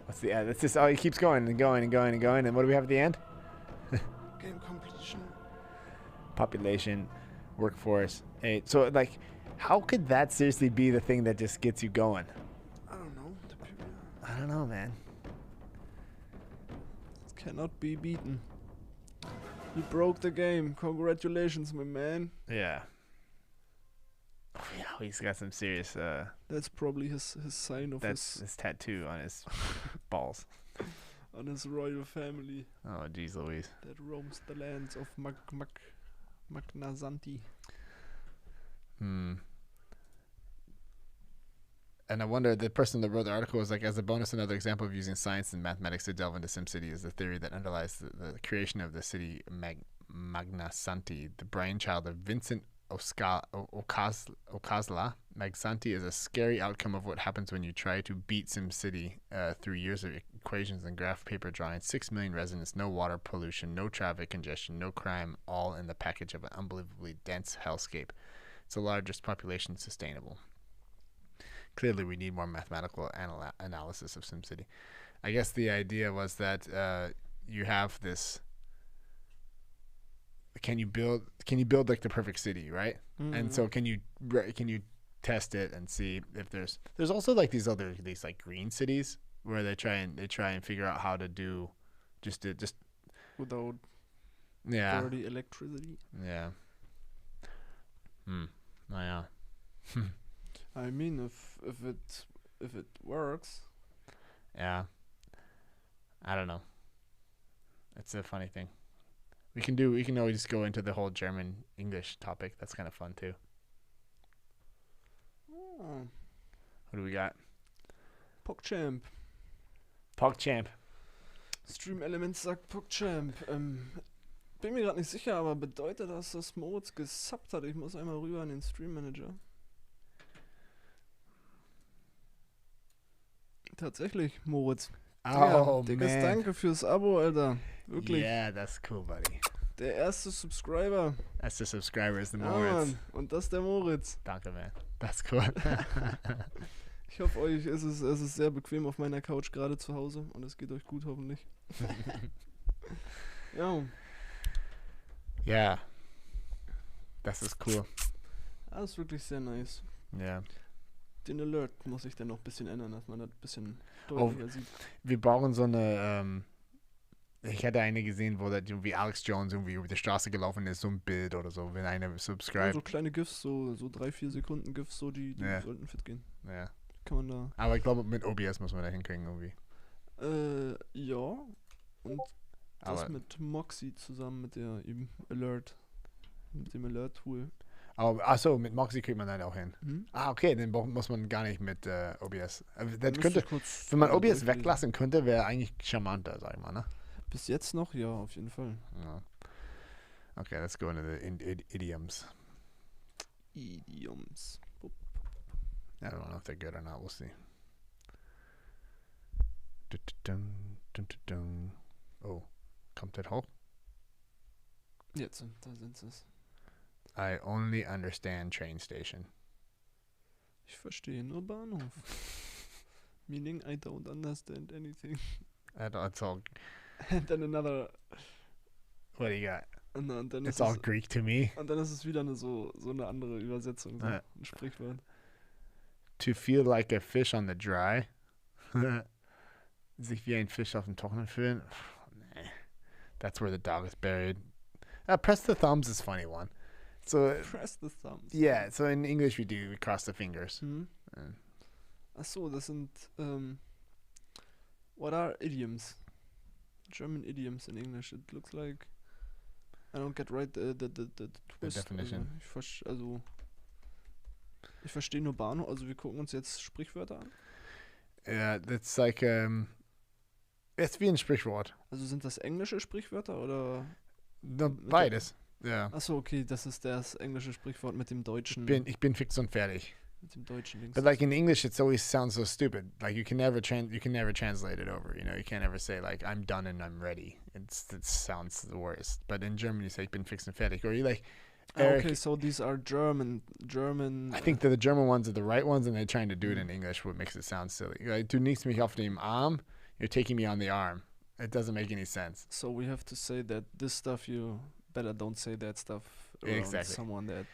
What's the end? It's just, oh, it keeps going and going and going and going. And what do we have at the end? Game completion. Population, workforce. Hey, so like, how could that seriously be the thing that just gets you going? I don't know. I don't know, man. It cannot be beaten. You broke the game. Congratulations, my man. Yeah. Oh, yeah, he's got some serious. That's probably his sign of his tattoo on his balls. On his royal family. Oh, jeez Louise. That roams the lands of Magnasanti. Hmm. And I wonder, the person that wrote the article was like, as a bonus, another example of using science and mathematics to delve into SimCity is the theory that underlies the creation of the city Magnasanti, the brainchild of Vincent Okazla, Magsanti is a scary outcome of what happens when you try to beat SimCity through years of equations and graph paper drawings. 6 million residents, no water pollution, no traffic congestion, no crime, all in the package of an unbelievably dense hellscape. It's the largest population sustainable. Clearly, we need more mathematical analysis of SimCity. I guess the idea was that you have this. Can you build like the perfect city, right? Mm-hmm. And so can you test it and see if there's also like these like green cities where they try and figure out how to do just without dirty electricity. Yeah. Oh, yeah. I mean, if it works. Yeah. I don't know. It's a funny thing. We can always go into the whole German English topic. That's kind of fun too. Oh. What do we got? PogChamp. Stream Elements sagt PogChamp. Bin mir gerade nicht sicher, aber bedeutet das, dass Moritz gesubbt hat? Ich muss einmal rüber in den Stream Manager. Tatsächlich, Moritz. Oh, dickes man. Danke fürs Abo, Alter. Wirklich. Yeah, that's cool, buddy. Der erste Subscriber. Erste Subscriber ist der Moritz. Mann. Und das ist der Moritz. Danke, man. That's cool. Ich hoffe, euch ist es sehr bequem auf meiner Couch gerade zu Hause und es geht euch gut, hoffentlich. Ja. Ja. Das ist cool. Das ist wirklich sehr nice. Ja. Den Alert muss ich dann noch ein bisschen ändern, dass man das ein bisschen deutlicher sieht. Wir brauchen so eine, ich hatte eine gesehen, wo das irgendwie Alex Jones irgendwie über die Straße gelaufen ist, so ein Bild oder so, wenn einer subscribe. Ja, so kleine GIFs, so 3-4 Sekunden GIFs, so die sollten fit gehen. Ja. Kann man da. Aber ich glaube, mit OBS muss man da hinkriegen irgendwie. Ja. Und das mit Moxie zusammen mit der eben Alert, mit dem Alert-Tool. Achso, mit Moxie kriegt man dann auch hin. Okay, dann muss man gar nicht mit OBS. Das könnte, wenn man OBS weglassen könnte, wäre eigentlich charmanter, sag ich mal, ne? Bis jetzt noch, ja, auf jeden Fall. Ja. Okay, let's go into the idioms. Idioms. I don't know if they're good or not, we'll see. Oh, kommt das hoch? Jetzt, da sind es. I only understand train station. Ich verstehe nur Bahnhof. Meaning I don't understand anything. It's all. And then another. What do you got? Und dann It's all Greek to me. Und dann ist es wieder so eine andere Übersetzung, so ein Sprichwort. To feel like a fish on the dry. Sich wie ein Fisch auf dem Trockenen fühlen. Nee. That's where the dog is buried. Press the thumbs is a funny one. So press the thumbs. Yeah, so in English we cross the fingers. Achso, das sind what are idioms? German idioms in English. It looks like I don't get right the twist. The definition. Ich verstehe nur Bahnhof, also wir gucken uns jetzt Sprichwörter an. Ja, that's like ist wie ein Sprichwort. Also sind das englische Sprichwörter oder? Beides. Ja. Achso, okay, das ist das englische Sprichwort mit dem deutschen. Ich bin fix und fertig. Mit dem deutschen Dings. But like in English, it always sounds so stupid. Like you can never translate it over. You know, you can't ever say like I'm done and I'm ready. It sounds the worst. But in German, you say ich bin fix und fertig, or you like. Okay, so these are German. I think that the German ones are the right ones, and they're trying to do it in English, what makes it sound silly. Like, du nimmst mich auf dem Arm. You're taking me on the arm. It doesn't make any sense. So we have to say that this stuff you better don't say that stuff around exactly. Someone that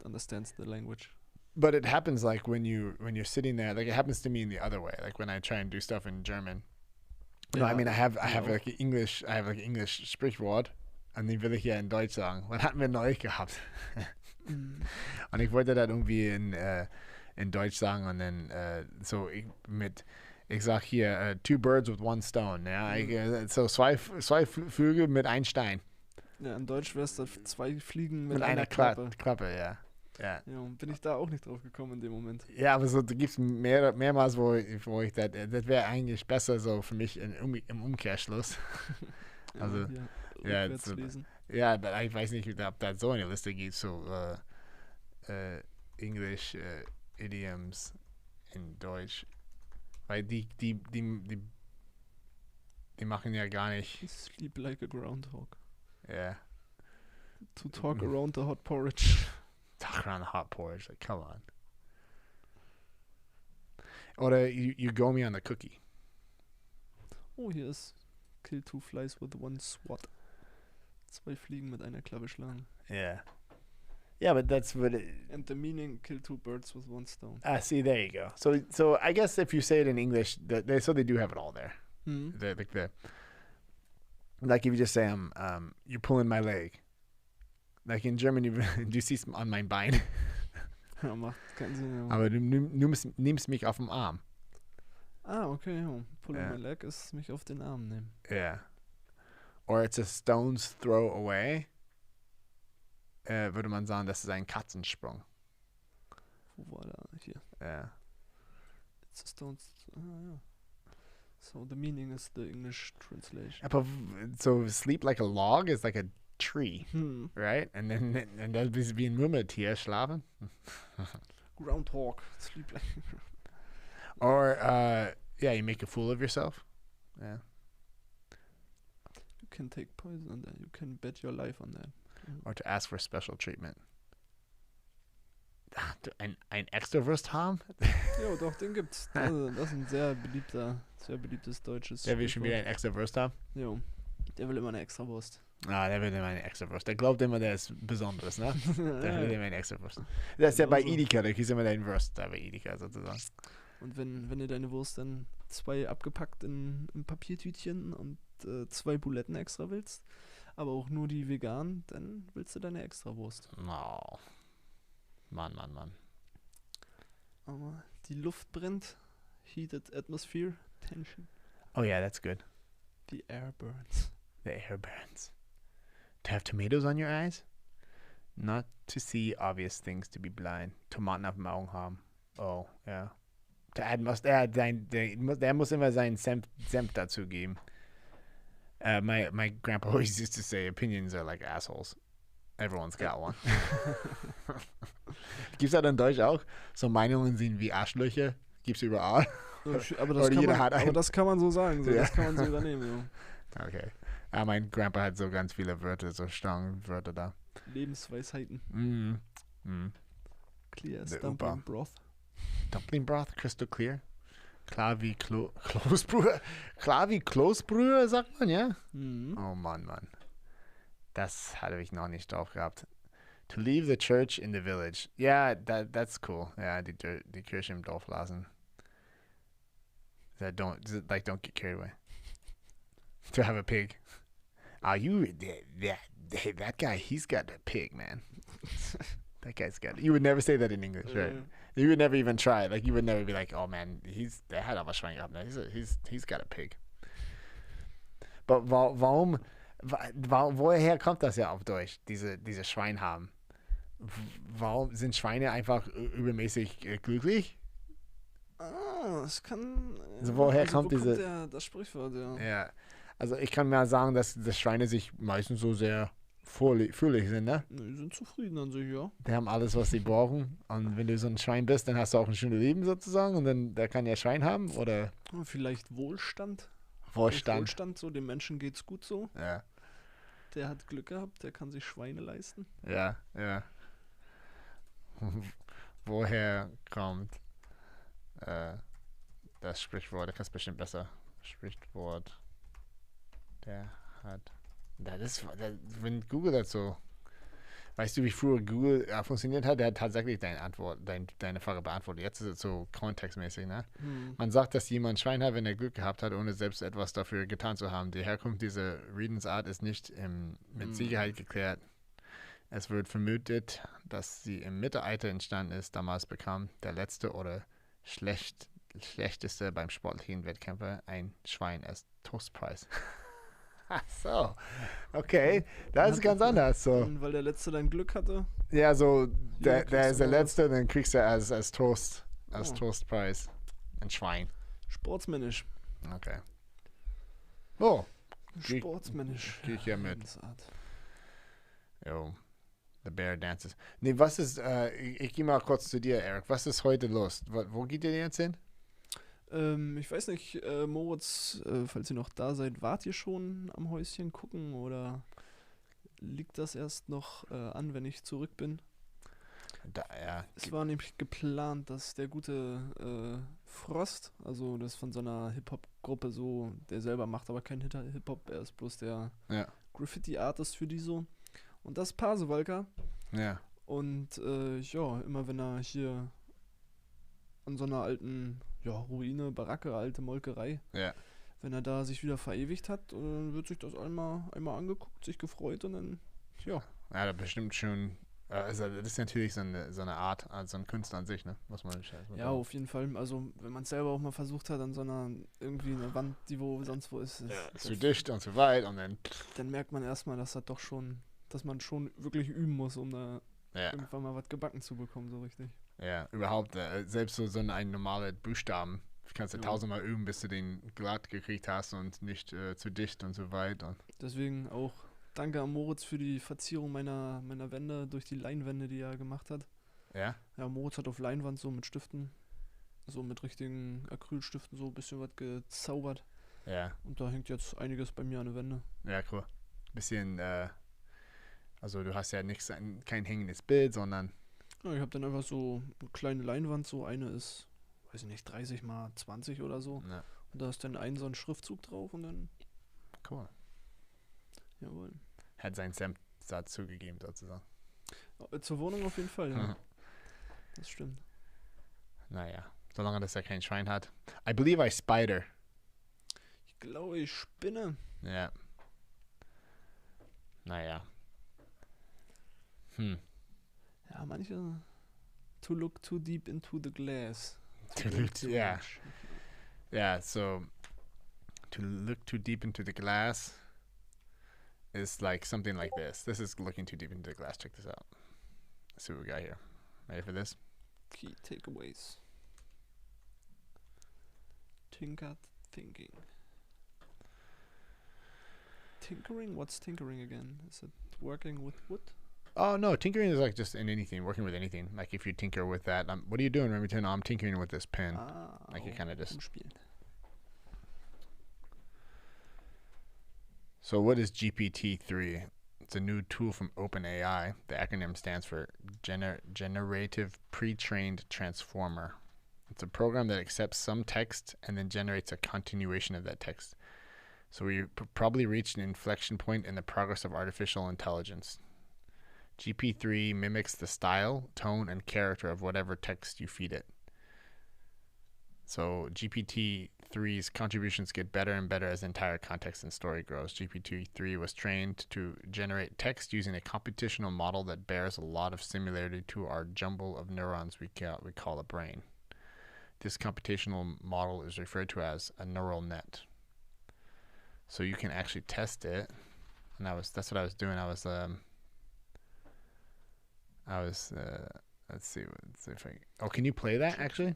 understands the language. But it happens like when you're sitting there, like it happens to me in the other way. Like when I try and do stuff in German. Yeah, no, I mean I have like English Sprichwort und die will ich ja in Deutsch sagen. Was hatten wir neulich gehabt? Und ich wollte das irgendwie in Deutsch sagen und dann ich sag hier two birds with one stone. Ja, so zwei Vögel mit einem Stein. Ja, in Deutsch wäre es dann 2 Fliegen mit einer Klappe, ja. Ja, bin ich da auch nicht drauf gekommen in dem Moment. Ja, aber so da gibt es mehrmals, wo ich das wäre eigentlich besser so für mich im Umkehrschluss. Also, lesen. Ja, aber ich weiß nicht, ob das so eine Liste gibt, so English Idioms in Deutsch. Weil die machen ja gar nicht. Sleep like a groundhog. Yeah. To talk around the hot porridge. Talk around the hot porridge. Like, come on. Oder you go me on the cookie. Oh, hier ist Kill 2 flies with 1 swat. 2 Fliegen mit einer Klappe schlagen. Yeah. Yeah, but that's what it... And the meaning, kill 2 birds with 1 stone. See, there you go. So I guess if you say it in English, they do have it all there. Like if you just say, you're pulling my leg. Like in German, du siehst an mein Bein. Ja, macht keinen Sinn. Ja. Aber du nimmst mich auf den Arm. Ah, okay. Ja. Pulling my leg ist mich auf den Arm nehmen. Yeah. Or it's a stone's throw away. Würde man sagen, das ist ein Katzensprung. Wo war da? Hier. Yeah. It's a stone's... ja. So the meaning is the English translation. Aber so sleep like a log is like a tree, right? And dann bist du wie ein Murmeltier schlafen. Groundhog. Sleep like... Or, you make a fool of yourself. Yeah. You can take poison on that. You can bet your life on that. Or to ask for special treatment. Ein Extrawurst haben? Ja, doch, den gibt's. Das ist ein sehr beliebtes deutsches. Der will schon wieder ein Extrawurst haben? Jo. Der will immer eine Extrawurst. Der will immer eine Extrawurst. Der glaubt immer, der ist Besonderes, ne? Der will immer eine Extrawurst. Das ist ja bei Edeka, der kriegst immer deinen Wurst da bei Edeka sozusagen. Und wenn du deine Wurst dann 2 abgepackt in Papiertütchen und 2 Buletten extra willst, aber auch nur die vegan, dann willst du deine Extrawurst. Oh. Mann. Aber die Luft brennt. Heated atmosphere, tension. Oh yeah, that's good. The air burns. The air burns. To have tomatoes on your eyes? Not to see obvious things, to be blind. Tomaten auf dem Augen haben. Oh, ja. Der muss immer seinen Senf dazu geben. My grandpa always used to say opinions are like assholes. Everyone's got one. Gibt's das in Deutsch auch? So Meinungen sind wie Arschlöcher? Gibt's überall? Aber das kann man so sagen. So. Ja. Das kann man so übernehmen. Ja. Okay. Ja, mein Grandpa hat so ganz viele Wörter, so Stangenwörter da. Lebensweisheiten. Clear as dumpling broth. Dumpling broth, crystal clear. Klar wie Kloßbrühe. Klar wie Kloßbrühe, sagt man, ja? Oh Mann. Das hatte ich noch nicht drauf gehabt. To leave the church in the village. Yeah, that's cool. Ja, die Kirche im Dorf lassen. Don't get carried away. To have a pig. That guy, he's got a pig, man. That guy's got it. You would never say that in English, right? You would never even try. Like, you would never be like, oh man, der hat aber Schwein gehabt. He's got a pig. But woher kommt das ja auf Deutsch, diese Schwein haben? Warum sind Schweine einfach übermäßig glücklich? Das kann... Also woher kommt das Sprichwort, ja. Ja, also ich kann mal sagen, dass die Schweine sich meistens so sehr fröhlich sind, ne? Die sind zufrieden an sich, ja. Die haben alles, was sie brauchen. Und wenn du so ein Schwein bist, dann hast du auch ein schönes Leben sozusagen. Und dann der kann ja Schwein haben, oder? Vielleicht Wohlstand. So, dem Menschen geht's gut so. Ja. Der hat Glück gehabt, der kann sich Schweine leisten. Ja. Woher kommt das Sprichwort? Das ist bestimmt besser. Sprichwort. Wenn Google das so... Weißt du, wie früher Google funktioniert hat? Der hat tatsächlich deine Frage beantwortet. Jetzt ist es so kontextmäßig, ne? Man sagt, dass jemand Schwein hat, wenn er Glück gehabt hat, ohne selbst etwas dafür getan zu haben. Die Herkunft dieser Redensart ist nicht mit Sicherheit geklärt. Es wird vermutet, dass sie im Mittelalter entstanden ist. Damals bekam der letzte oder schlechteste beim sportlichen Wettkämpfer ein Schwein als Toastpreis. Ach so, okay, das ist ganz anders. So. Weil der Letzte dann Glück hatte? Ja, so, der ist der Letzte, dann kriegst du als Toastpreis ein Schwein. Sportsmännisch. Okay. Oh. Sportsmännisch. Gehe ich ja mit. Jo. The Bear Dances. Nee, was ist, ich gehe mal kurz zu dir, Eric. Was ist heute los? Wo geht ihr jetzt hin? Ich weiß nicht, Moritz, falls ihr noch da seid, wart ihr schon am Häuschen gucken oder liegt das erst noch an, wenn ich zurück bin? Es war nämlich geplant, dass der gute Frost, also das von so einer Hip-Hop-Gruppe so, der selber macht aber kein Hip-Hop, er ist bloß der Graffiti-Artist für die so. Und das Pasewalker. Ja. Und immer wenn er hier an so einer alten Ruine, Baracke, alte Molkerei, wenn er da sich wieder verewigt hat, wird sich das einmal angeguckt, sich gefreut und dann, Ja, da bestimmt schon. Also das ist natürlich so eine Art, also ein Künstler an sich, ne? Muss man nicht sagen. Ja, auf jeden Fall. Also wenn man es selber auch mal versucht hat, an so einer irgendwie eine Wand, die sonst wo ist. Zu dicht und zu weit und dann merkt man erstmal, dass man schon wirklich üben muss, um da irgendwann mal was gebacken zu bekommen, so richtig. Ja, überhaupt, selbst so ein normale Buchstaben kannst du 1000-mal üben, bis du den glatt gekriegt hast und nicht zu dicht und zu weit. Und deswegen auch danke an Moritz für die Verzierung meiner Wände durch die Leinwände, die er gemacht hat. Ja? Ja, Moritz hat auf Leinwand so mit Stiften, so mit richtigen Acrylstiften so ein bisschen was gezaubert. Ja. Und da hängt jetzt einiges bei mir an der Wände. Ja, cool. Bisschen, also du hast ja kein hängendes Bild, sondern... Ja, ich habe dann einfach so eine kleine Leinwand, so eine ist, weiß ich nicht, 30 mal 20 oder so. Ja. Und da ist dann so ein Schriftzug drauf und dann... Cool. Jawohl. Hat seinen Senf dazu gegeben, sozusagen. Zur Wohnung auf jeden Fall, ja. Das stimmt. Naja, solange das ja kein Schwein hat. I believe I spider. Ich glaube, ich spinne. Ja. Naja. Ja, manche to look too deep into the glass. Yeah, so to look too deep into the glass is like something like this. This is looking too deep into the glass. Check this out. Let's see what we got here. Ready for this? Key takeaways. Tinkered thinking. Tinkering? What's tinkering again? Is it working with wood? Oh, no. Tinkering is like just in anything, working with anything. Like if you tinker with that, what are you doing, Remington? I'm tinkering with this pen. Like you kind of just... So what is GPT-3? It's a new tool from OpenAI. The acronym stands for Generative Pre-trained Transformer. It's a program that accepts some text and then generates a continuation of that text. So we probably reached an inflection point in the progress of artificial intelligence. GP3 mimics the style, tone, and character of whatever text you feed it. So GPT-3's contributions get better and better as the entire context and story grows. GPT-3 was trained to generate text using a computational model that bears a lot of similarity to our jumble of neurons we call a brain. This computational model is referred to as a neural net. So you can actually test it, and that's what I was doing. Let's see if I. Oh, can you play that actually?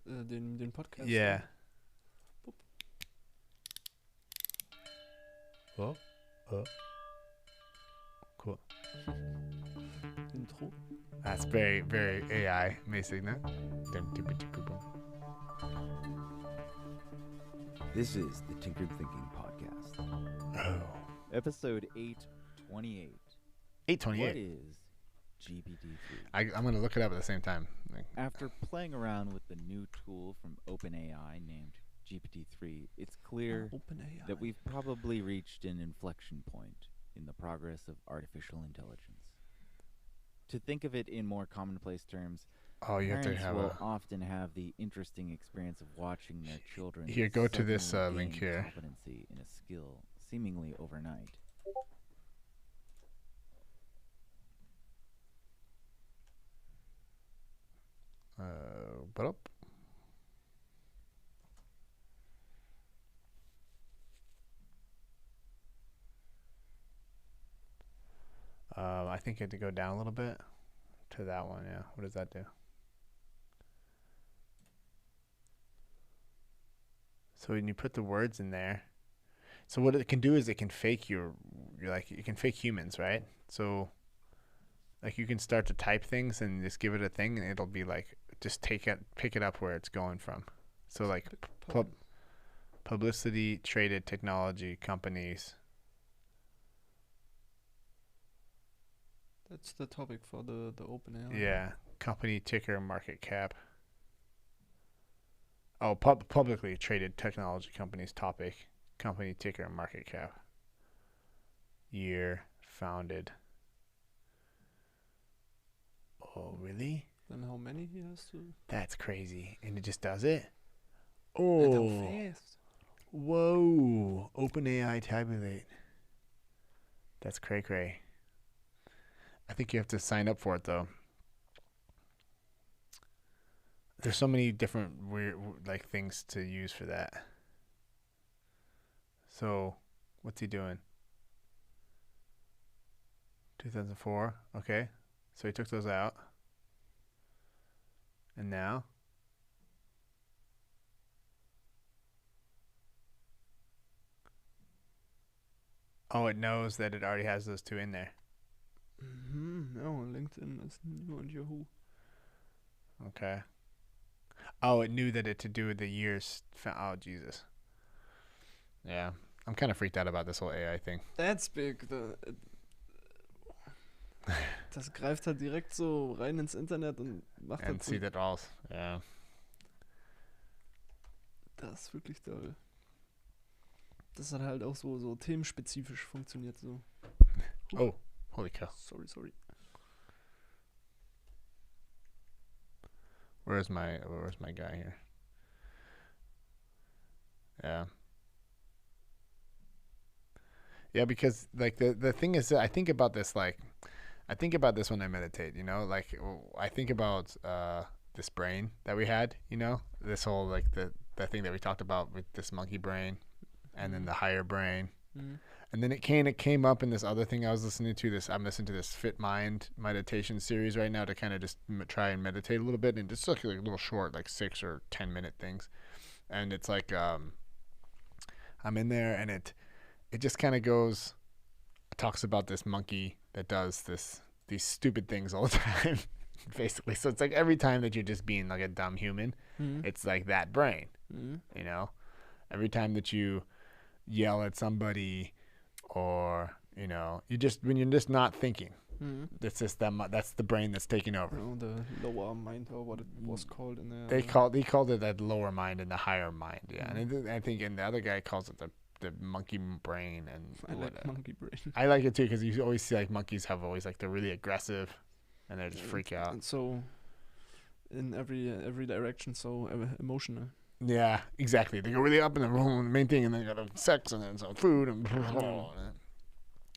Den Podcast. Yeah. Oh. Cool. Intro. That's very, very AI mäßig, ne? This is the Tinkered Thinking Podcast. Oh. Episode 828. 828. What is GPT-3? I'm going to look it up at the same time. After playing around with the new tool from OpenAI named GPT-3, it's clear that we've probably reached an inflection point in the progress of artificial intelligence. To think of it in more commonplace terms, parents will often have the interesting experience of watching their children here, go to this link here. Competency in a skill seemingly overnight. I think I had to go down a little bit to that one. Yeah. What does that do? So when you put the words in there, so what it can do is it can fake you can fake humans, right? So Like you can start to type things and just give it a thing, and it'll be like just pick it up where it's going from. So like publicity traded technology companies. That's the topic for the OpenAI. Yeah, company ticker market cap. Oh, publicly traded technology companies topic, company ticker market cap. Year founded. Oh, really? Then how many he has to? That's crazy. And it just does it? And how Oh. fast? Whoa. OpenAI tabulate. That's cray-cray. I think you have to sign up for it, though. There's so many different weird like things to use for that. So, what's he doing? 2004. Okay. So he took those out. And now? Oh, it knows that it already has those two in there. No, LinkedIn is new on Yahoo. Okay. Oh, it knew that it to do with the years. Oh, Jesus. Yeah. I'm kind of freaked out about this whole AI thing. That's big. Das greift halt direkt so rein ins Internet und macht And see that all. Yeah. Das ist wirklich toll. Das hat halt auch so themenspezifisch funktioniert so. Oh, holy cow. Sorry. Where's my guy here? Yeah. Yeah, because like the thing is, I think about this when I meditate, you know, like I think about this brain that we had, you know, this whole like the thing that we talked about with this monkey brain, and then the higher brain, and then it came up in this other thing I was listening to. I'm listening to this Fit Mind meditation series right now to kind of just try and meditate a little bit, and just like little short, like 6 or 10 minute things, and it's like I'm in there, and it just kind of talks about this monkey that does these stupid things all the time, basically. So it's like every time that you're just being like a dumb human, it's like that brain, you know. Every time that you yell at somebody, or you know, when you're just not thinking, it's just that's the brain that's taking over. Oh, the lower mind, or what it was called in there. He called it that lower mind and the higher mind, yeah. And I think, and the other guy calls it the monkey brain. And I like monkey brain. I like it too, because you always see like monkeys have always like they're really aggressive, and they just freak out. And so in every direction, so emotional. Yeah, exactly. They go really up in the main thing, and then you got sex, and then some food, and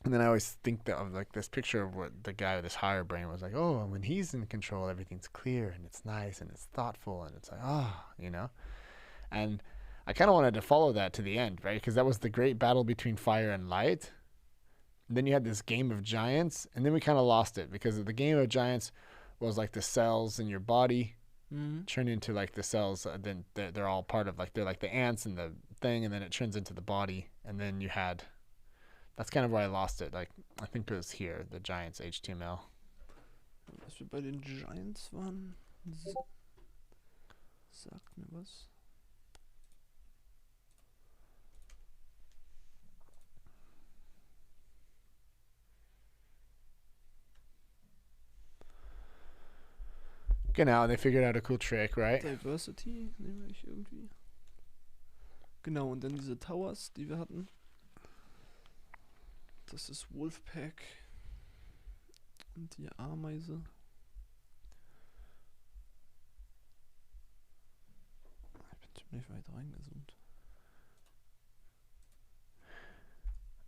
then I always think of like this picture of what the guy with this higher brain was like. Oh, and when he's in control, everything's clear and it's nice and it's thoughtful, and it's like, you know. And I kind of wanted to follow that to the end, right? Because that was the great battle between fire and light. And then you had this game of giants, and then we kind of lost it, because the game of giants was like the cells in your body turn into like the cells. Then they're all part of like, they're like the ants and the thing, and then it turns into the body. And then you had, that's kind of where I lost it. Like, I think it was here, the Giants HTML. Was wir bei den Giants waren, sagt mir was. Genau, they figured out a cool trick, right? Diversity nehme ich irgendwie. Genau, und dann diese Towers, die wir hatten. Das ist Wolfpack. Und die Ameise. Ich bin ziemlich weit reingezoomt.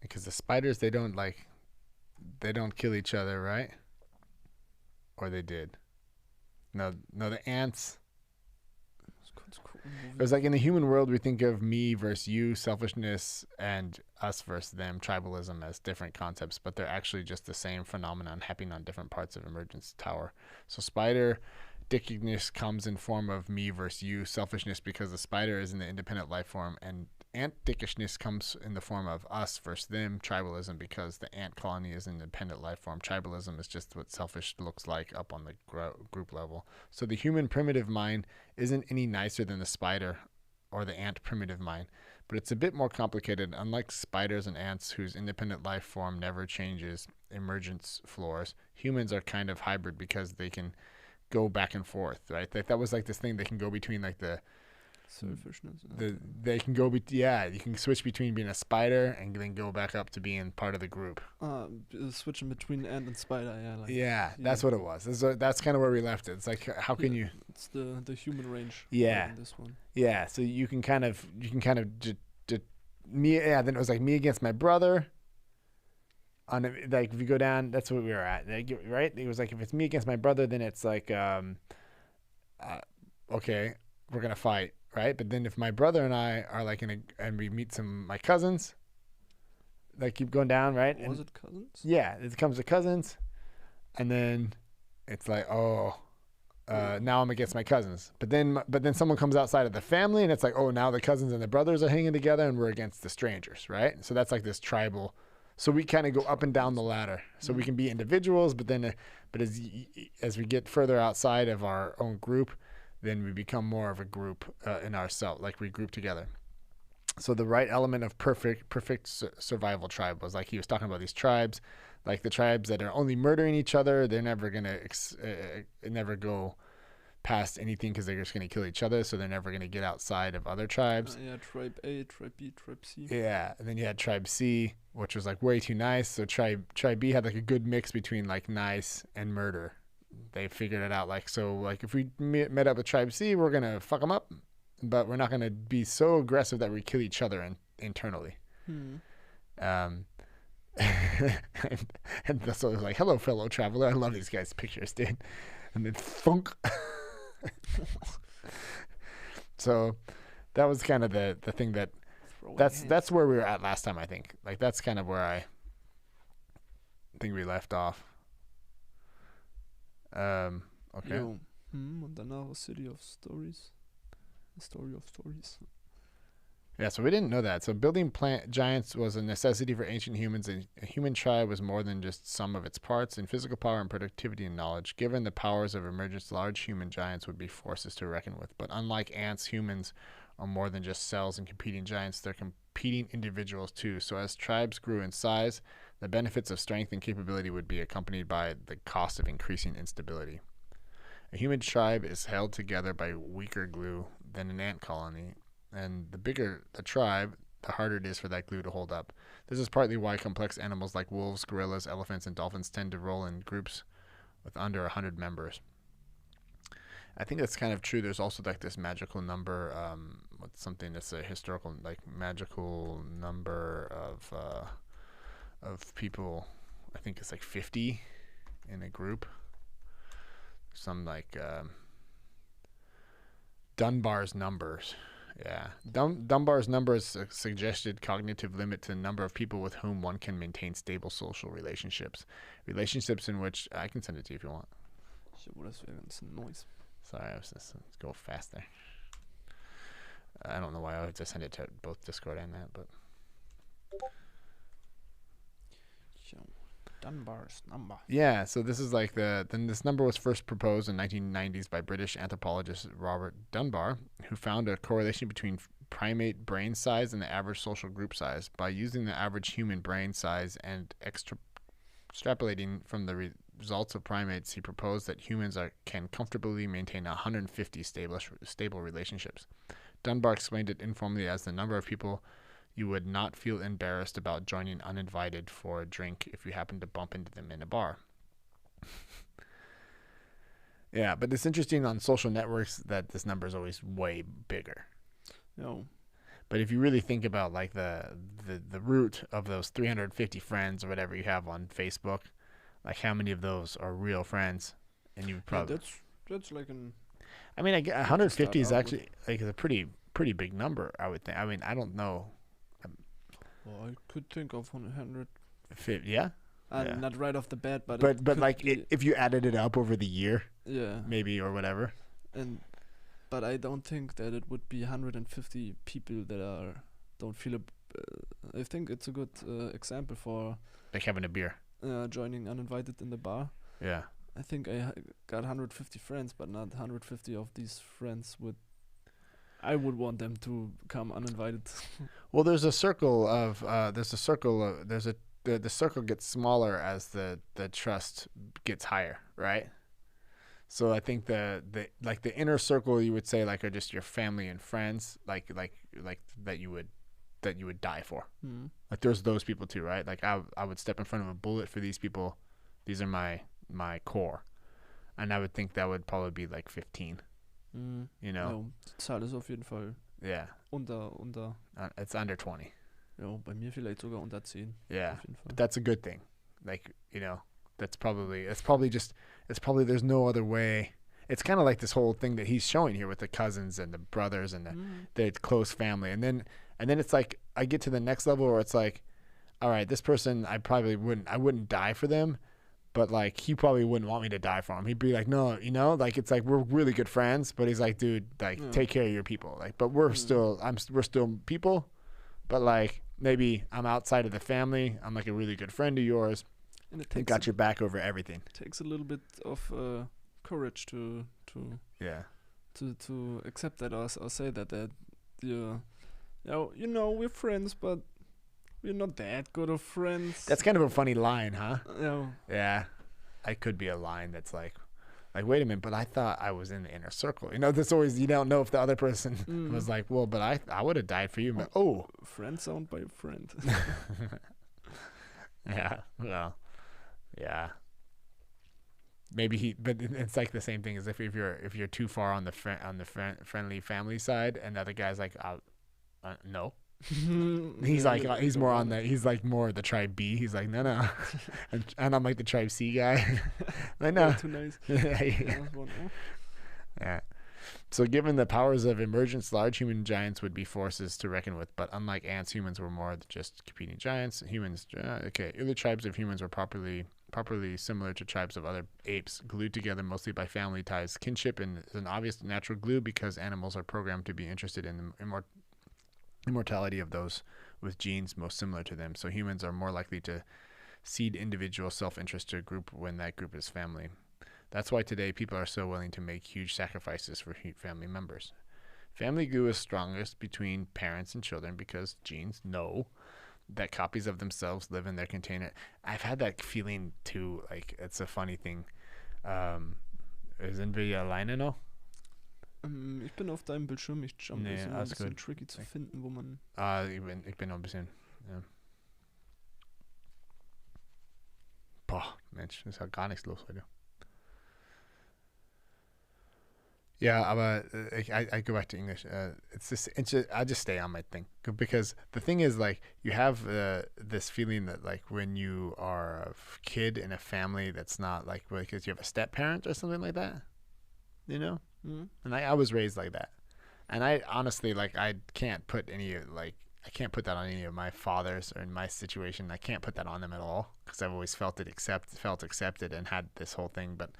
Because the spiders, they don't kill each other, right? Or they did. No, the ants. It was like in the human world, we think of me versus you, selfishness, and us versus them, tribalism, as different concepts, but they're actually just the same phenomenon happening on different parts of Emergence Tower. So spider dickiness comes in form of me versus you, selfishness, because the spider is in the independent life form, and ant dickishness comes in the form of us versus them, tribalism, because the ant colony is an independent life form. Tribalism is just what selfish looks like up on the group level. So the human primitive mind isn't any nicer than the spider or the ant primitive mind, but it's a bit more complicated. Unlike spiders and ants, whose independent life form never changes emergence floors, humans are kind of hybrid because they can go back and forth, right? Like that was like this thing they can go between like the selfishness. They can go you can switch between being a spider and then go back up to being part of the group. Switching between ant and spider, that's what it was. That's kind of where we left it. It's like how can you? It's the human range. Yeah. In this one. Yeah. So you can kind of me. Yeah. Then it was like me against my brother. On like if you go down, that's what we were at, right? It was like if it's me against my brother, then it's like okay, we're gonna fight, right? But then if my brother and I are like and we meet some of my cousins, like keep going down, right? Was it cousins? Yeah, it comes to cousins, and then it's like now I'm against my cousins. But then someone comes outside of the family, and it's like now the cousins and the brothers are hanging together, and we're against the strangers, right? So that's like this tribal. So we kind of go up and down the ladder. So we can be individuals, but as we get further outside of our own group, then we become more of a group in ourselves, like we group together. So the right element of perfect survival tribe was like he was talking about these tribes, like the tribes that are only murdering each other. They're never gonna never go past anything because they're just going to kill each other, so they're never going to get outside of other tribes. Tribe A, Tribe B, Tribe C. Yeah, and then you had Tribe C, which was like way too nice. So Tribe B had like a good mix between like nice and murder. They figured it out. Like, so like if we met up with Tribe C, we're going to fuck them up, but we're not going to be so aggressive that we kill each other internally. And so it was like, hello, fellow traveler. I love these guys' pictures, dude. And then thunk. So that was kind of the thing that's where we were at last time, I think. Like that's kind of where I think we left off. Okay. Und danach City of Stories. The Story of Stories. Yeah, so we didn't know that. So building plant giants was a necessity for ancient humans, and a human tribe was more than just sum of its parts in physical power and productivity and knowledge. Given the powers of emergence, large human giants would be forces to reckon with. But unlike ants, humans are more than just cells and competing giants. They're competing individuals too. So as tribes grew in size, the benefits of strength and capability would be accompanied by the cost of increasing instability. A human tribe is held together by weaker glue than an ant colony. And the bigger the tribe, the harder it is for that glue to hold up. This is partly why complex animals like wolves, gorillas, elephants, and dolphins tend to roll in groups with under 100 members. I think that's kind of true. There's also like this magical number, something that's a historical, like magical number of people. I think it's like 50 in a group. Some like Dunbar's numbers. Yeah. Dunbar's number is a suggested cognitive limit to the number of people with whom one can maintain stable social relationships. Relationships in which, I can send it to you if you want. Sorry, let's go faster. I don't know why I would just send it to both Discord and that, but. Dunbar's number. Yeah, so this is like then this number was first proposed in 1990s by British anthropologist Robert Dunbar, who found a correlation between primate brain size and the average social group size. By using the average human brain size and extrapolating from the results of primates, he proposed that humans can comfortably maintain 150 stable relationships. Dunbar explained it informally as the number of people you would not feel embarrassed about joining uninvited for a drink if you happen to bump into them in a bar. Yeah, but it's interesting on social networks that this number is always way bigger. No. But if you really think about like the root of those 350 friends or whatever you have on Facebook, like how many of those are real friends? And you probably that's like an. I mean, 150 is actually like a pretty big number, I would think. I mean, I don't know. Well, I could think of 100. Yeah. Not right off the bat, but like if you added it up over the year, yeah, maybe or whatever. But I don't think that it would be 150 people that are don't feel I think it's a good example for like having a beer. Joining uninvited in the bar. Yeah. I think I got 150 friends, but not 150 of these friends I would want them to come uninvited. Well, there's a circle of the circle gets smaller as the trust gets higher, right? So I think the inner circle, you would say, like, are just your family and friends, like that you would die for. Mm-hmm. Like there's those people too, right? Like I would step in front of a bullet for these people. These are my core, and I would think that would probably be like 15. Mm. You know. Ja, die Zahl ist auf jeden Fall. Yeah. Unter. It's under 20. Ja, bei mir vielleicht sogar unter 10. Yeah. Auf jeden Fall. But that's a good thing. Like, you know, it's probably there's no other way. It's kind of like this whole thing that he's showing here with the cousins and the brothers and the close family. And then it's like I get to the next level where it's like, all right, this person I wouldn't die for them, but like he probably wouldn't want me to die for him. He'd be like, no, you know, like it's like we're really good friends, but he's like, dude, like take care of your people. Like, but we're still people, but like maybe I'm outside of the family. I'm like a really good friend of yours. And it got your back over everything. Takes a little bit of courage to accept that or say that you know we're friends, but we're not that good of friends. That's kind of a funny line, huh? Yeah. Yeah. I could be a line that's like, wait a minute, but I thought I was in the inner circle. You know, that's always, you don't know if the other person was like, well, but I would have died for you. But, friend sound by friend. Yeah. Well, yeah. Maybe but it's like the same thing as if you're too far on the friendly family side, and the other guy's like, no. He's like he's more on the tribe B. He's like no, and I'm like the tribe C guy. I know. Too nice. Yeah. So given the powers of emergence, large human giants would be forces to reckon with. But unlike ants, humans were more just competing giants. Humans, early tribes of humans were properly similar to tribes of other apes, glued together mostly by family ties. Kinship is an obvious natural glue because animals are programmed to be interested in the immortality of those with genes most similar to them. So humans are more likely to cede individual self-interest to a group when that group is family. That's why today people are so willing to make huge sacrifices for family members. Family glue is strongest between parents and children because genes know that copies of themselves live in their container. I've had that feeling too. Like, it's a funny thing. Sind wir hier alleine noch? Ich bin auf deinem Bildschirm. Ich jump. Nee, ist ein bisschen tricky zu finden, wo man... Ich bin noch ein bisschen... Ja. Boah, Mensch, ist ja gar nichts los heute. Yeah, aber I go back to English. It's just I just stay on my thing because the thing is, like, you have this feeling that, like, when you are a kid in a family that's not like because you have a step parent or something like that, you know. Mm-hmm. And I was raised like that, and I honestly, like, I can't put that on any of my fathers or in my situation. I can't put that on them at all because I've always felt accepted and had this whole thing, but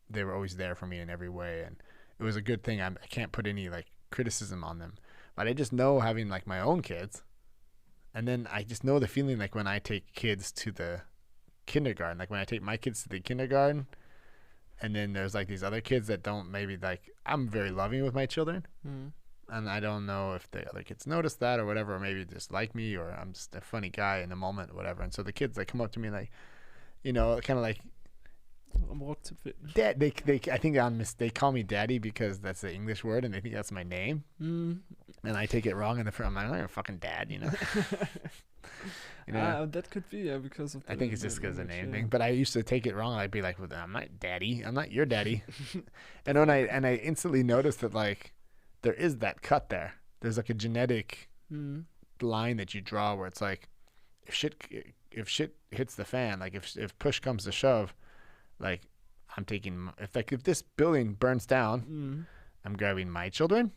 they were always there for me in every way, and it was a good thing. I can't put any, like, criticism on them, but I just know, having, like, my own kids, and then I just know the feeling, like, when I take kids to the kindergarten, like when I take my kids to the kindergarten, and then there's, like, these other kids that don't, maybe, like, I'm very loving with my children, and I don't know if the other kids notice that or whatever, or maybe just like me, or I'm just a funny guy in the moment or whatever, and so the kids, like, come up to me, like, you know, kind of like, Dad, they I think they call me Daddy because that's the English word, and they think that's my name, and I take it wrong in the front. I'm like, I'm fucking Dad, you know. You know? That could be, yeah, because of. I think it's just because of the name thing, but I used to take it wrong. I'd be like, well, I'm not Daddy. I'm not your daddy. And when I instantly noticed that, like, there is that cut there. There's like a genetic line that you draw where it's like, if shit hits the fan, like if push comes to shove. Like, I'm taking, if this building burns down, I'm grabbing my children,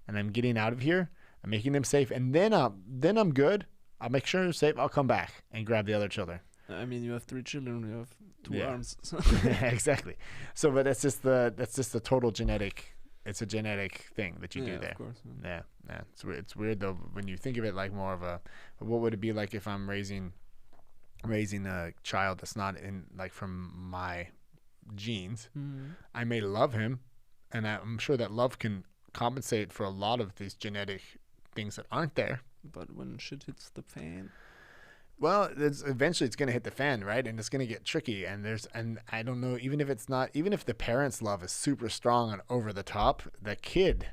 and I'm getting out of here. I'm making them safe, and then I'm good. I'll make sure they're safe. I'll come back and grab the other children. I mean, you have 3 children. You have 2 arms. So. Exactly. So, but that's just the total genetic it's a genetic thing that you do there. Of course. Yeah. It's weird though when you think of it like more of a, what would it be like if I'm raising a child that's not in like from my genes. I may love him, and I'm sure that love can compensate for a lot of these genetic things that aren't there. But when shit hits the fan, well, eventually it's going to hit the fan, right? And it's going to get tricky. And I don't know, even if the parents' love is super strong and over the top, the kid,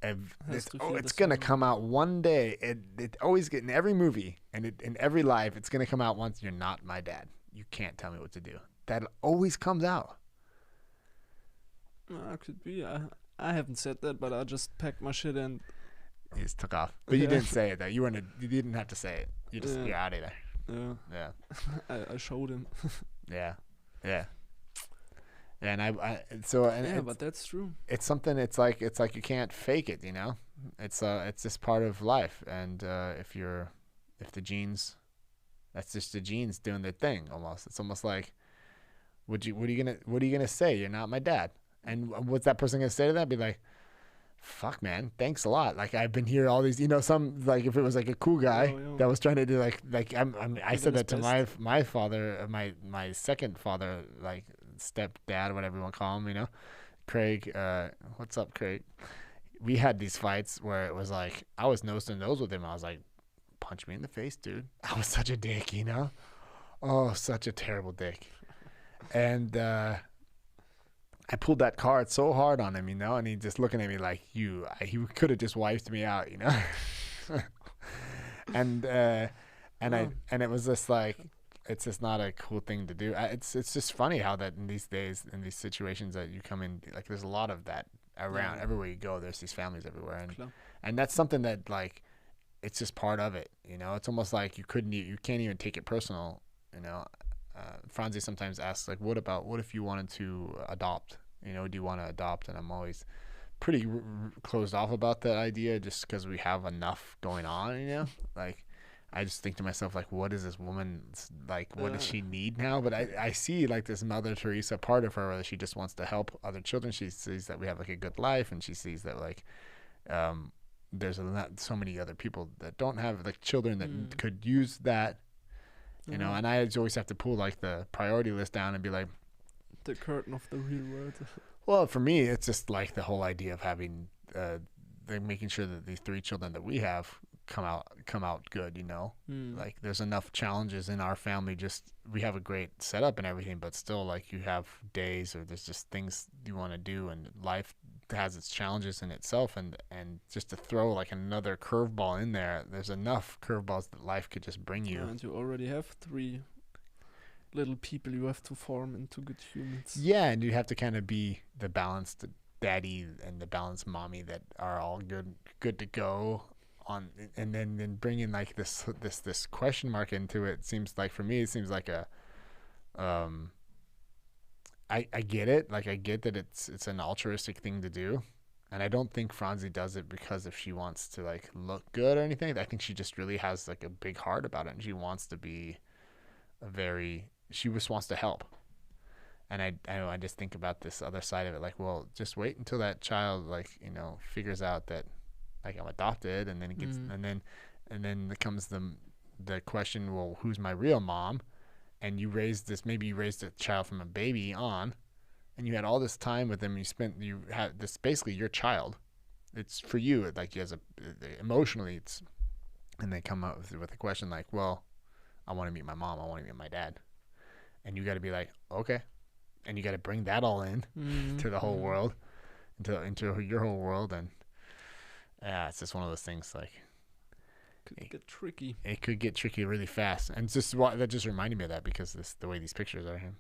it's going to come out one day. It always get in every movie and in every life, it's going to come out once. You're not my dad. You can't tell me what to do. That always comes out. Could be. I haven't said that, but I just packed my shit and you just took off. But you didn't say it though. You didn't have to say it. You're out of there. Yeah. I showed him. Yeah. And but that's true. It's something. It's like you can't fake it. You know. It's just part of life. And if the genes, that's just the genes doing their thing. Almost. It's almost like, what are you gonna say? You're not my dad. And what's that person gonna say to that? Be like, fuck, man, thanks a lot. Like, I've been here all these, some, like, if it was like a cool guy that was trying to do like I said that to my father, my second father, like stepdad, whatever you want to call him, Craig. What's up, Craig? We had these fights where it was like I was nose to nose with him. I was like, punch me in the face, dude. I was such a dick, Oh, such a terrible dick. And I pulled that card so hard on him, and he just looking at me like, he could have just wiped me out, and it was just like, it's just not a cool thing to do. It's just funny how that in these days, in these situations that you come in, like there's a lot of that around. Everywhere you go, there's these families everywhere, and that's something that like, it's just part of it, It's almost like you can't even take it personal, Franzi sometimes asks, like, what if you wanted to adopt? Do you want to adopt? And I'm always pretty closed off about that idea just because we have enough going on, Like, I just think to myself, like, what is this woman, like, what does she need now? But I see, like, this Mother Teresa part of her where she just wants to help other children. She sees that we have, like, a good life, and she sees that, like, there's so many other people that don't have, like, children that could use that. And I always have to pull like the priority list down and be like, the curtain of the real world. Well, for me, it's just like the whole idea of having, making sure that these 3 children that we have come out good. Like there's enough challenges in our family. Just we have a great setup and everything, but still, like, you have days or there's just things you want to do, and life has its challenges in itself, and just to throw like another curveball in there, there's enough curveballs that life could just bring you. And you already have 3 little people you have to form into good humans. Yeah, and you have to kind of be the balanced daddy and the balanced mommy that are all good to go on, and then bringing like this question mark into it. Seems like, for me, it seems like a I get it. Like, I get that it's an altruistic thing to do. And I don't think Franzi does it because if she wants to, like, look good or anything. I think she just really has, like, a big heart about it. And she wants to be she just wants to help. And I just think about this other side of it. Like, well, just wait until that child, like, figures out that, like, I'm adopted. And then it gets, and then comes the question, well, who's my real mom? And maybe you raised a child from a baby on, and you had all this time with them. You had this, basically your child. It's for you, like, emotionally, and they come up with a question like, well, I want to meet my mom. I want to meet my dad. And you got to be like, okay. And you got to bring that all in to the whole world, into your whole world. And it's just one of those things, like, could get tricky. It could get tricky really fast. And that just reminded me of that, because the way these pictures are here.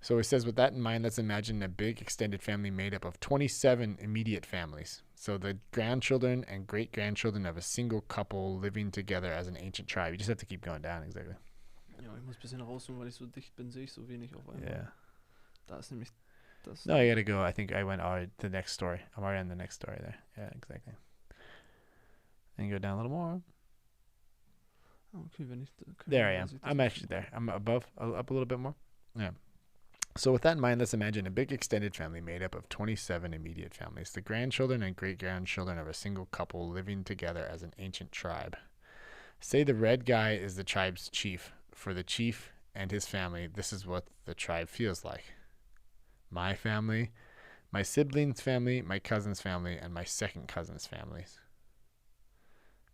So it says, with that in mind, let's imagine a big extended family made up of 27 immediate families. So the grandchildren and great-grandchildren of a single couple living together as an ancient tribe. You just have to keep going down, exactly. Ja, ich muss ein bisschen rausholen, weil ich so dicht bin, sehe ich so wenig auf einmal. Yeah. Da ist nämlich das. No, you gotta go. I think I went the next story. I'm already on the next story there. Yeah, exactly. And go down a little more. Okay, wenn ich there I am. I'm actually there. I'm up a little bit more. Yeah. So with that in mind, let's imagine a big extended family made up of 27 immediate families, the grandchildren and great-grandchildren of a single couple living together as an ancient tribe. Say the red guy is the tribe's chief. For the chief and his family, this is what the tribe feels like. My family, my siblings' family, my cousin's family, and my second cousin's families.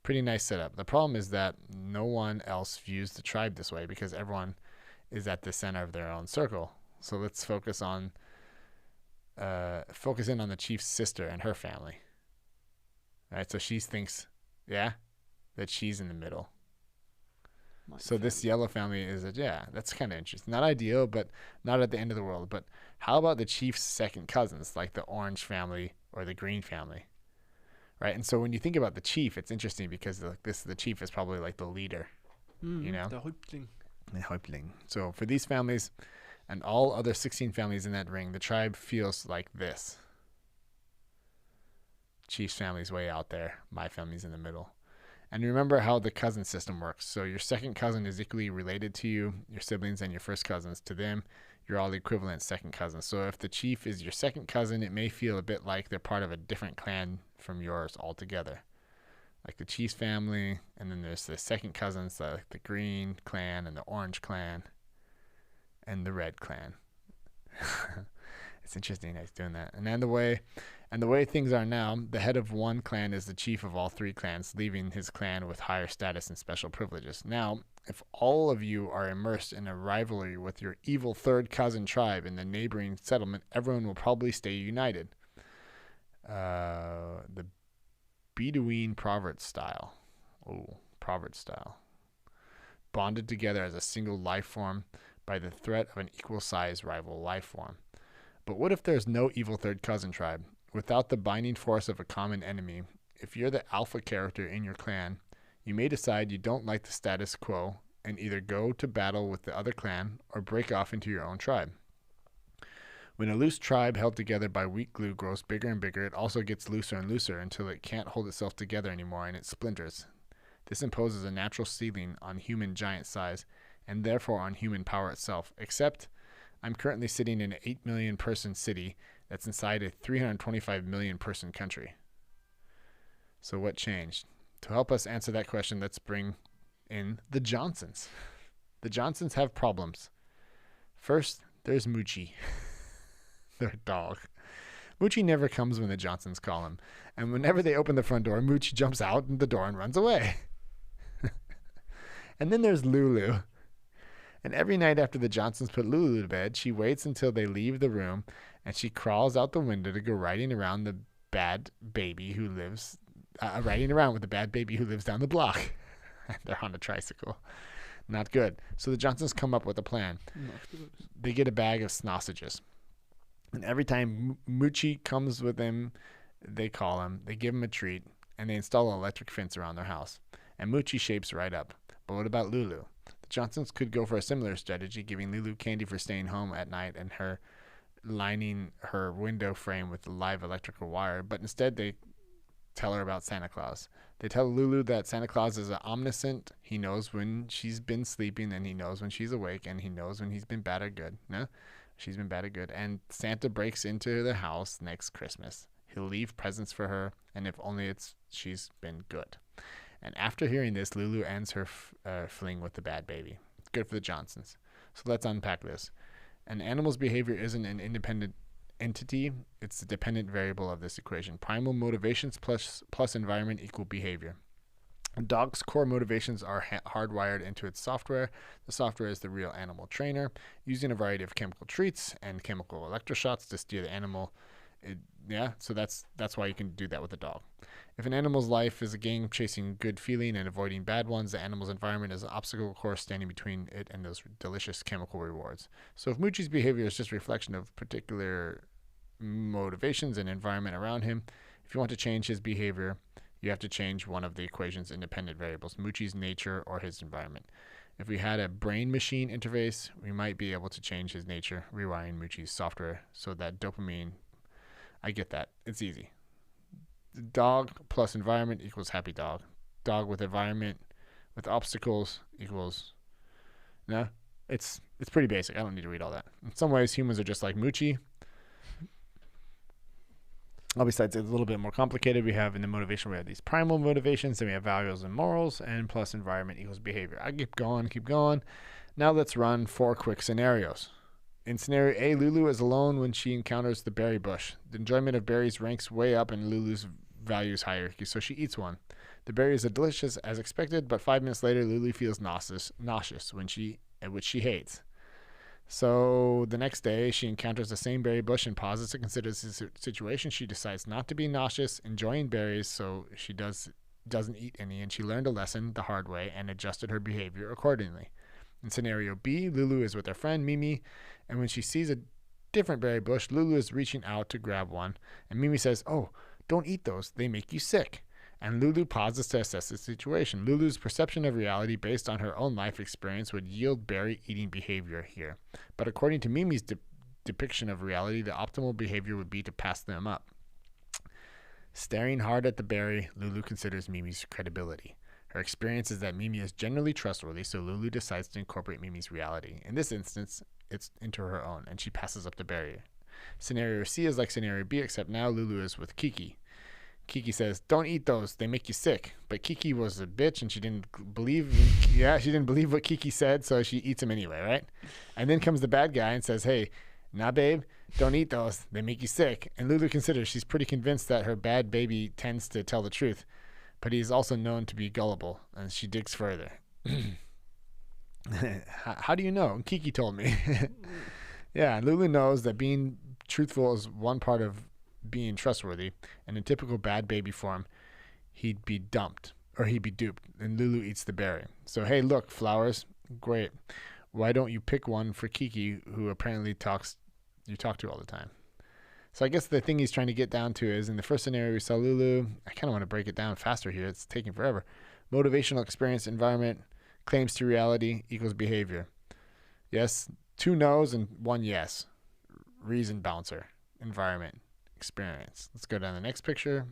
Pretty nice setup. The problem is that no one else views the tribe this way because everyone is at the center of their own circle. So let's focus in on the chief's sister and her family. All right, so she thinks, that she's in the middle. This yellow family is that's kind of interesting. Not ideal, but not at the end of the world. But how about the chief's second cousins, like the orange family or the green family? Right, and so when you think about the chief, it's interesting because the chief is probably like the leader, Der Häuptling. The Häuptling. So for these families and all other 16 families in that ring, the tribe feels like this. Chief's family's way out there. My family's in the middle. And remember how the cousin system works. So your second cousin is equally related to you, your siblings, and your first cousins. To them, you're all equivalent second cousins. So if the chief is your second cousin, it may feel a bit like they're part of a different clan from yours altogether. Like the chief's family, and then there's the second cousins, like the green clan and the orange clan and the red clan. It's interesting he's doing that. And then the way things are now, the head of one clan is the chief of all three clans, leaving his clan with higher status and special privileges. Now, if all of you are immersed in a rivalry with your evil third cousin tribe in the neighboring settlement, everyone will probably stay united. The Bedouin proverb style. Proverb style. Bonded together as a single life form by the threat of an equal-sized rival life form. But what if there's no evil third cousin tribe? Without the binding force of a common enemy, if you're the alpha character in your clan, you may decide you don't like the status quo and either go to battle with the other clan or break off into your own tribe. When a loose tribe held together by weak glue grows bigger and bigger, it also gets looser and looser until it can't hold itself together anymore and it splinters. This imposes a natural ceiling on human giant size and therefore on human power itself, except I'm currently sitting in an 8 million person city that's inside a 325 million person country. So what changed? To help us answer that question, let's bring in the Johnsons. The Johnsons have problems. First, there's Moochie, their dog. Moochie never comes when the Johnsons call him, and whenever they open the front door, Moochie jumps out the door and runs away. And then there's Lulu. And every night after the Johnsons put Lulu to bed, she waits until they leave the room, and she crawls out the window to go riding around with the bad baby who lives down the block. They're on a tricycle. Not good. So the Johnsons come up with a plan. Not good. They get a bag of sausages. And every time Moochie comes with them, they call him, they give him a treat, and they install an electric fence around their house. And Moochie shapes right up. But what about Lulu? The Johnsons could go for a similar strategy, giving Lulu candy for staying home at night and her lining her window frame with live electrical wire. But instead, they tell her about Santa Claus. They tell Lulu that Santa Claus is omniscient. He knows when she's been sleeping, and he knows when she's awake, and he knows when he's been bad or good. No? She's been bad or good. And Santa breaks into the house next Christmas. He'll leave presents for her, and if only she's been good. And after hearing this, Lulu ends her fling with the bad baby. Good for the Johnsons. So let's unpack this. An animal's behavior isn't an independent entity. It's the dependent variable of this equation. Primal motivations plus environment equal behavior. A dog's core motivations are hardwired into its software. The software is the real animal trainer, using a variety of chemical treats and chemical electroshocks to steer the animal. So that's why you can do that with a dog. If an animal's life is a game chasing good feeling and avoiding bad ones, the animal's environment is an obstacle course standing between it and those delicious chemical rewards. So if Moochie's behavior is just a reflection of particular motivations and environment around him, if you want to change his behavior, you have to change one of the equation's independent variables, Moochie's nature or his environment. If we had a brain-machine interface, we might be able to change his nature, rewiring Moochie's software so that dopamine... I get that. It's easy. Dog plus environment equals happy dog. Dog with environment with obstacles equals... No? It's It's pretty basic. I don't need to read all that. In some ways, humans are just like Moochie. Besides, it's a little bit more complicated. We have in the motivation, we have these primal motivations, then we have values and morals, and plus environment equals behavior. I keep going. Now let's run 4 quick scenarios. In scenario A, Lulu is alone when she encounters the berry bush. The enjoyment of berries ranks way up in Lulu's values hierarchy, so she eats one. The berries are delicious as expected, but 5 minutes later, Lulu feels nauseous which she hates. So the next day, she encounters the same berry bush and pauses to consider the situation. She decides not to be nauseous, enjoying berries, so she doesn't eat any, and she learned a lesson the hard way and adjusted her behavior accordingly. In scenario B, Lulu is with her friend Mimi, and when she sees a different berry bush, Lulu is reaching out to grab one, and Mimi says, "Oh, don't eat those. They make you sick." And Lulu pauses to assess the situation. Lulu's perception of reality based on her own life experience would yield berry-eating behavior here. But according to Mimi's depiction of reality, the optimal behavior would be to pass them up. Staring hard at the berry, Lulu considers Mimi's credibility. Her experience is that Mimi is generally trustworthy, so Lulu decides to incorporate Mimi's reality. In this instance, it's into her own, and she passes up the berry. Scenario C is like scenario B, except now Lulu is with Kiki. Kiki says, "Don't eat those. They make you sick." But Kiki was a bitch, and she didn't believe what Kiki said, so she eats them anyway, right? And then comes the bad guy and says, "Hey, nah, babe, don't eat those. They make you sick." And Lulu considers she's pretty convinced that her bad baby tends to tell the truth, but he is also known to be gullible, and she digs further. How do you know? Kiki told me. Yeah, Lulu knows that being truthful is one part of being trustworthy, and in typical bad baby form, he'd be duped, and Lulu eats the berry. So, hey, look, flowers, great. Why don't you pick one for Kiki, who apparently you talk to all the time? So I guess the thing he's trying to get down to is, in the first scenario we saw Lulu, I kind of want to break it down faster here. It's taking forever. Motivational experience, environment, claims to reality equals behavior. Yes, 2 no's and 1 yes. Reason bouncer, environment, experience. Let's go down to the next picture.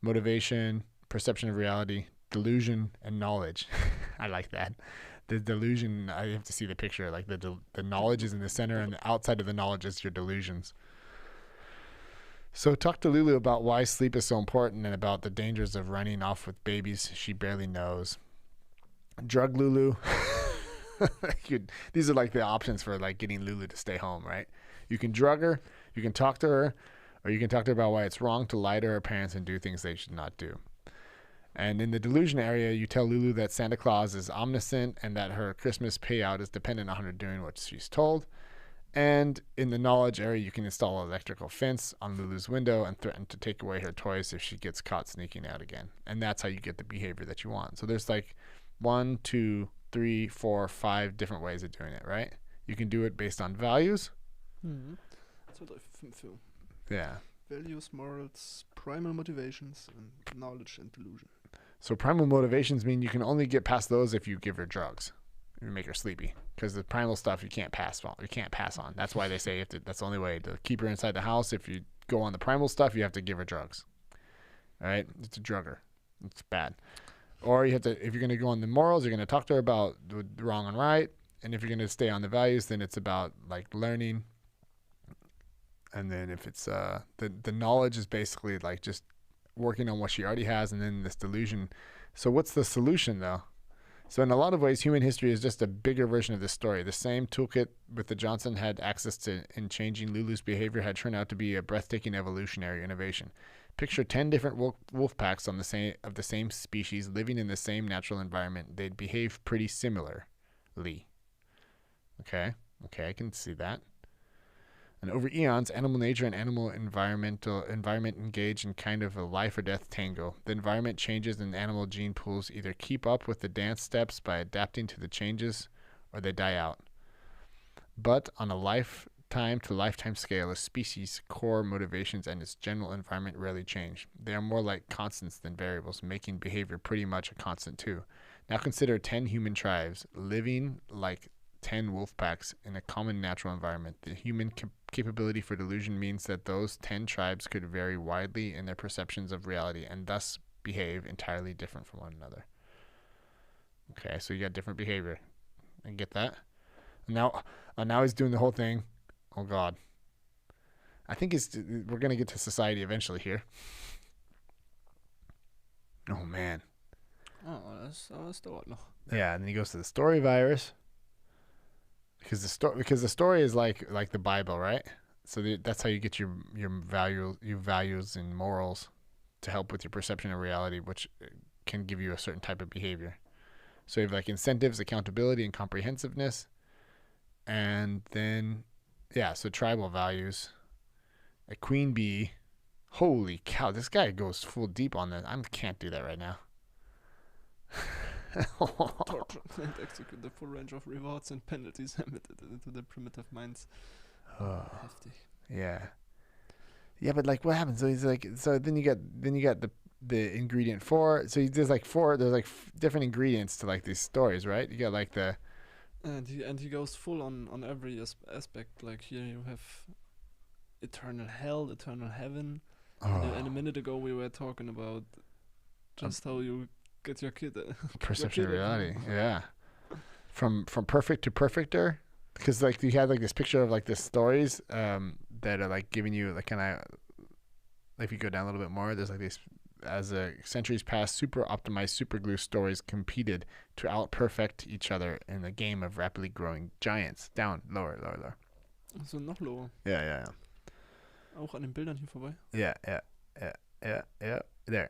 Motivation, perception of reality, delusion, and knowledge. I like that. The delusion, I have to see the picture. Like the knowledge is in the center, and the outside of the knowledge is your delusions. So talk to Lulu about why sleep is so important and about the dangers of running off with babies she barely knows. Drug Lulu. These are like the options for like getting Lulu to stay home, right? You can drug her, you can talk to her, or you can talk to her about why it's wrong to lie to her parents and do things they should not do. And in the delusion area, you tell Lulu that Santa Claus is omniscient and that her Christmas payout is dependent on her doing what she's told. And in the knowledge area, you can install an electrical fence on Lulu's window and threaten to take away her toys if she gets caught sneaking out again. And that's how you get the behavior that you want. So there's like 1, 2, 3, 4, 5 different ways of doing it, right? You can do it based on values. So 5. Yeah. Values, morals, primal motivations, and knowledge and delusion. So primal motivations mean you can only get past those if you give her drugs. You make her sleepy, because the primal stuff you can't pass on. That's why they say that's the only way to keep her inside the house. If you go on the primal stuff, you have to give her drugs. All right, it's a drugger. It's bad. Or you have to, if you're going to go on the morals, you're going to talk to her about the wrong and right. And if you're going to stay on the values, then it's about like learning. And then if it's the knowledge is basically like just working on what she already has, and then this delusion. So what's the solution though? So in a lot of ways, human history is just a bigger version of this story. The same toolkit with the Johnson had access to in changing Lulu's behavior had turned out to be a breathtaking evolutionary innovation. Picture 10 different wolf packs of the same species living in the same natural environment. They'd behave pretty similarly. Okay, I can see that. And over eons, animal nature and animal environment engage in kind of a life or death tango. The environment changes and animal gene pools either keep up with the dance steps by adapting to the changes, or they die out. But on a lifetime to lifetime scale, a species' core motivations and its general environment rarely change. They are more like constants than variables, making behavior pretty much a constant too. Now consider 10 human tribes living like 10 wolf packs in a common natural environment. The human capability for delusion means that those 10 tribes could vary widely in their perceptions of reality and thus behave entirely different from one another. Okay, so you got different behavior. I get that. Now he's doing the whole thing. Oh God. I think we're gonna get to society eventually here. Oh man. Das dauert noch. Yeah, and then he goes to the story virus. Because the story is like the Bible, right? So that's how you get your values and morals to help with your perception of reality, which can give you a certain type of behavior. So you have like incentives, accountability, and comprehensiveness. And then, so tribal values. A queen bee. Holy cow, this guy goes full deep on that. I can't do that right now. Torture and execute the full range of rewards and penalties emitted into the primitive minds. Heftig. Yeah. Yeah, but like what happens? So he's like, so then you got the ingredient 4. So there's like 4. There's like different ingredients to like these stories, right? You got like the. And he goes full on every aspect. Like here you have eternal hell, eternal heaven. And a minute ago we were talking about just how you get your kid. Perception of reality. Yeah. From perfect to perfecter. Because like you had like this picture of like the stories that are like giving you like kind of, if you go down a little bit more, there's like these, as centuries passed, super optimized super glue stories competed to out-perfect each other in the game of rapidly growing giants. Down, lower. So noch lower. Yeah. Auch an den Bildern hier vorbei. Yeah. There.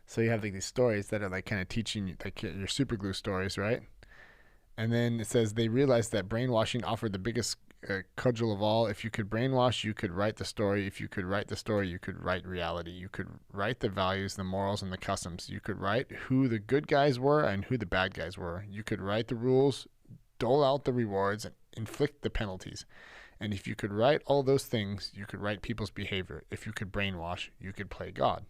So you have like these stories that are like kind of teaching you, like your super glue stories, right? And then it says they realized that brainwashing offered the biggest cudgel of all. If you could brainwash, you could write the story. If you could write the story, you could write reality. You could write the values, the morals, and the customs. You could write who the good guys were and who the bad guys were. You could write the rules, dole out the rewards, and inflict the penalties. And if you could write all those things, you could write people's behavior. If you could brainwash, you could play God.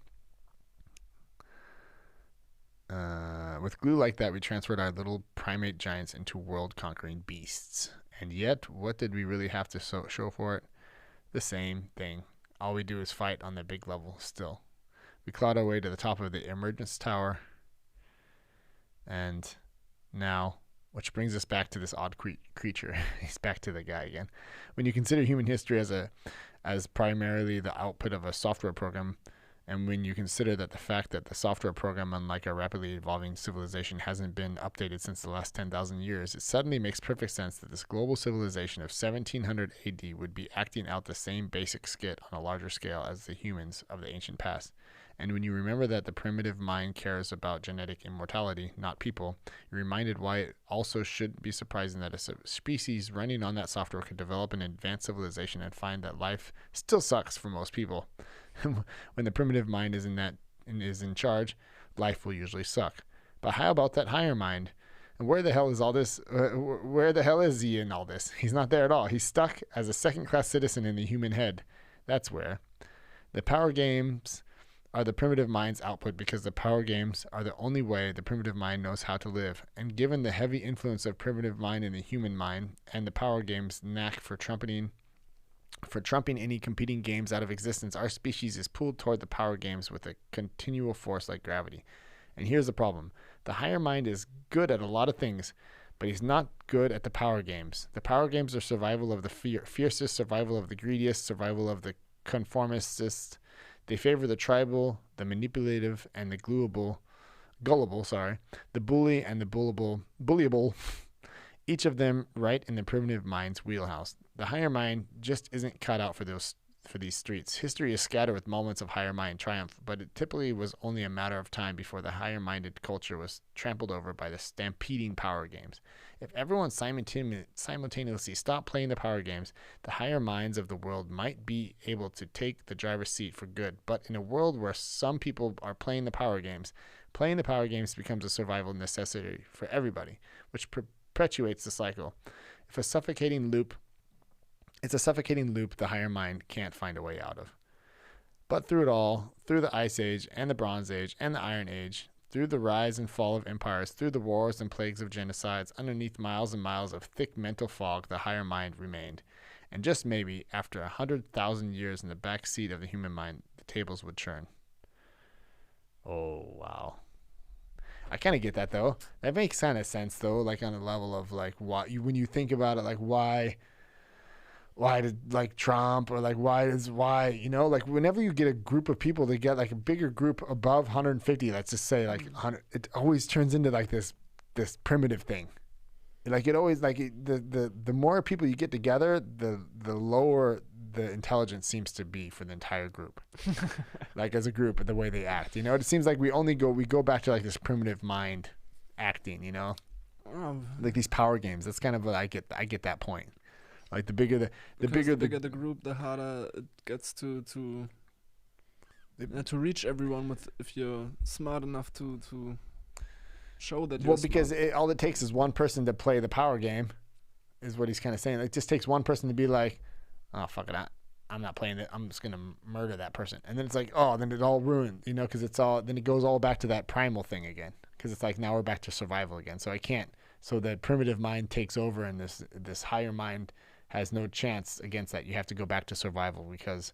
With glue like that, we transferred our little primate giants into world-conquering beasts. And yet, what did we really have to show for it? The same thing. All we do is fight on the big level still. We clawed our way to the top of the emergence tower. And now, which brings us back to this odd creature. He's back to the guy again. When you consider human history as primarily the output of a software program, and when you consider that the fact that the software program, unlike a rapidly evolving civilization, hasn't been updated since the last 10,000 years, it suddenly makes perfect sense that this global civilization of 1700 AD would be acting out the same basic skit on a larger scale as the humans of the ancient past. And when you remember that the primitive mind cares about genetic immortality, not people, you're reminded why it also shouldn't be surprising that a species running on that software could develop an advanced civilization and find that life still sucks for most people. When the primitive mind is in charge, life will usually suck. But how about that higher mind? And where the hell is all this? Where the hell is he in all this? He's not there at all. He's stuck as a second-class citizen in the human head. That's where. The power games are the primitive mind's output because the power games are the only way the primitive mind knows how to live. And given the heavy influence of primitive mind in the human mind and the power games' knack for trumping any competing games out of existence, our species is pulled toward the power games with a continual force like gravity. And here's the problem. The higher mind is good at a lot of things, but he's not good at the power games. The power games are survival of the fiercest, survival of the greediest, survival of the conformistest. They favor the tribal, the manipulative, and the gullible, the bully and the bullyable, each of them right in the primitive mind's wheelhouse. The higher mind just isn't cut out for these streets. History is scattered with moments of higher mind triumph, but it typically was only a matter of time before the higher-minded culture was trampled over by the stampeding power games. If everyone simultaneously stopped playing the power games, the higher minds of the world might be able to take the driver's seat for good. But in a world where some people are playing the power games becomes a survival necessity for everybody, which perpetuates the cycle. It's a suffocating loop the higher mind can't find a way out of. But through it all, through the Ice Age and the Bronze Age and the Iron Age, through the rise and fall of empires, through the wars and plagues of genocides, underneath miles and miles of thick mental fog, the higher mind remained. And just maybe, after 100,000 years in the back seat of the human mind, the tables would turn. Oh, wow. I kind of get that though. That makes kind of sense though, like on the level of like when you think about it, like why did like Trump or like why you know, like whenever you get a group of people to get like a bigger group above 150, let's just say like 100, it always turns into like this primitive thing. Like it always like the more people you get together, the lower the intelligence seems to be for the entire group. Like as a group, the way they act, you know, it seems like we go back to like this primitive mind acting, you know, like these power games. That's kind of what I get that point. Like the bigger the group, the harder it gets to reach everyone with, if you're smart enough to show that you're because all it takes is one person to play the power game, is what he's kind of saying. It just takes one person to be like, oh, fuck it, I'm not playing it. I'm just going to murder that person. And then it's like, oh, then it all ruined, you know, because then it goes all back to that primal thing again. Because it's like, now we're back to survival again. So so the primitive mind takes over, and this higher mind has no chance against that. You have to go back to survival because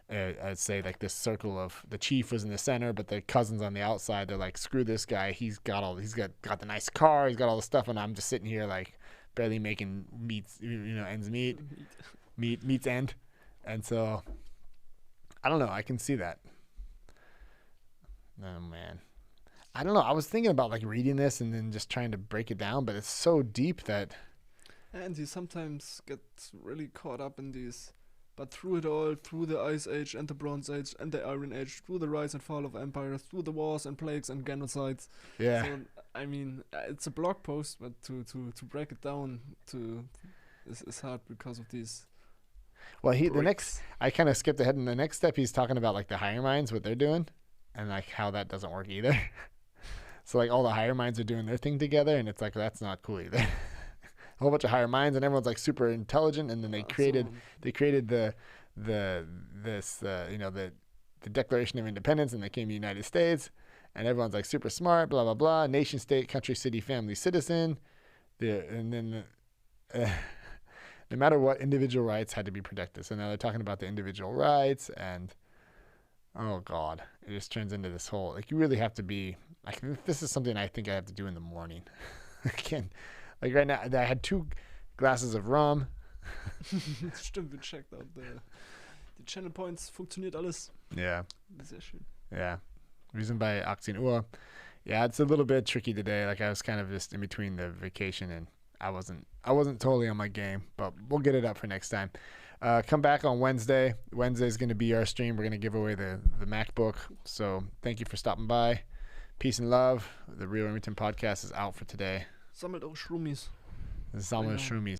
I'd say like this circle of the chief was in the center, but the cousins on the outside, they're like, screw this guy. He's got the nice car. He's got all the stuff. And I'm just sitting here like barely making ends meet. Meets end. And so I don't know, I can see that. Oh man, I don't know, I was thinking about like reading this and then just trying to break it down, but it's so deep that, and you sometimes get really caught up in these, but through it all, through the Ice Age and the Bronze Age and the Iron Age, through the rise and fall of empires, through the wars and plagues and genocides. Yeah, so, I mean, it's a blog post, but to break it down is hard because of these. Well, I kind of skipped ahead. In the next step, he's talking about like the higher minds, what they're doing, and like how that doesn't work either. So like all the higher minds are doing their thing together, and it's like that's not cool either. A whole bunch of higher minds, and everyone's like super intelligent, and then they created the Declaration of Independence, and they came to the United States, and everyone's like super smart, blah blah blah, nation, state, country, city, family, citizen, and then. No matter what, individual rights had to be protected. So now they're talking about the individual rights, and oh god, it just turns into this whole, like, you really have to be, like, this is something I think I have to do in the morning. Again, like right now, I had 2 glasses of rum. Stimmt, wir checked out die Channel Points, funktioniert alles. Yeah. Sehr schön. Yeah. Wir sind bei 18 Uhr. Yeah, it's a little bit tricky today. Like, I was kind of just in between the vacation, and I wasn't totally on my game, but we'll get it up for next time. Come back on Wednesday. Wednesday's going to be our stream. We're going to give away the MacBook. So thank you for stopping by. Peace and love. The Real Remington Podcast is out for today. Sammelt eure Schrummis. Sammelt Schrummis.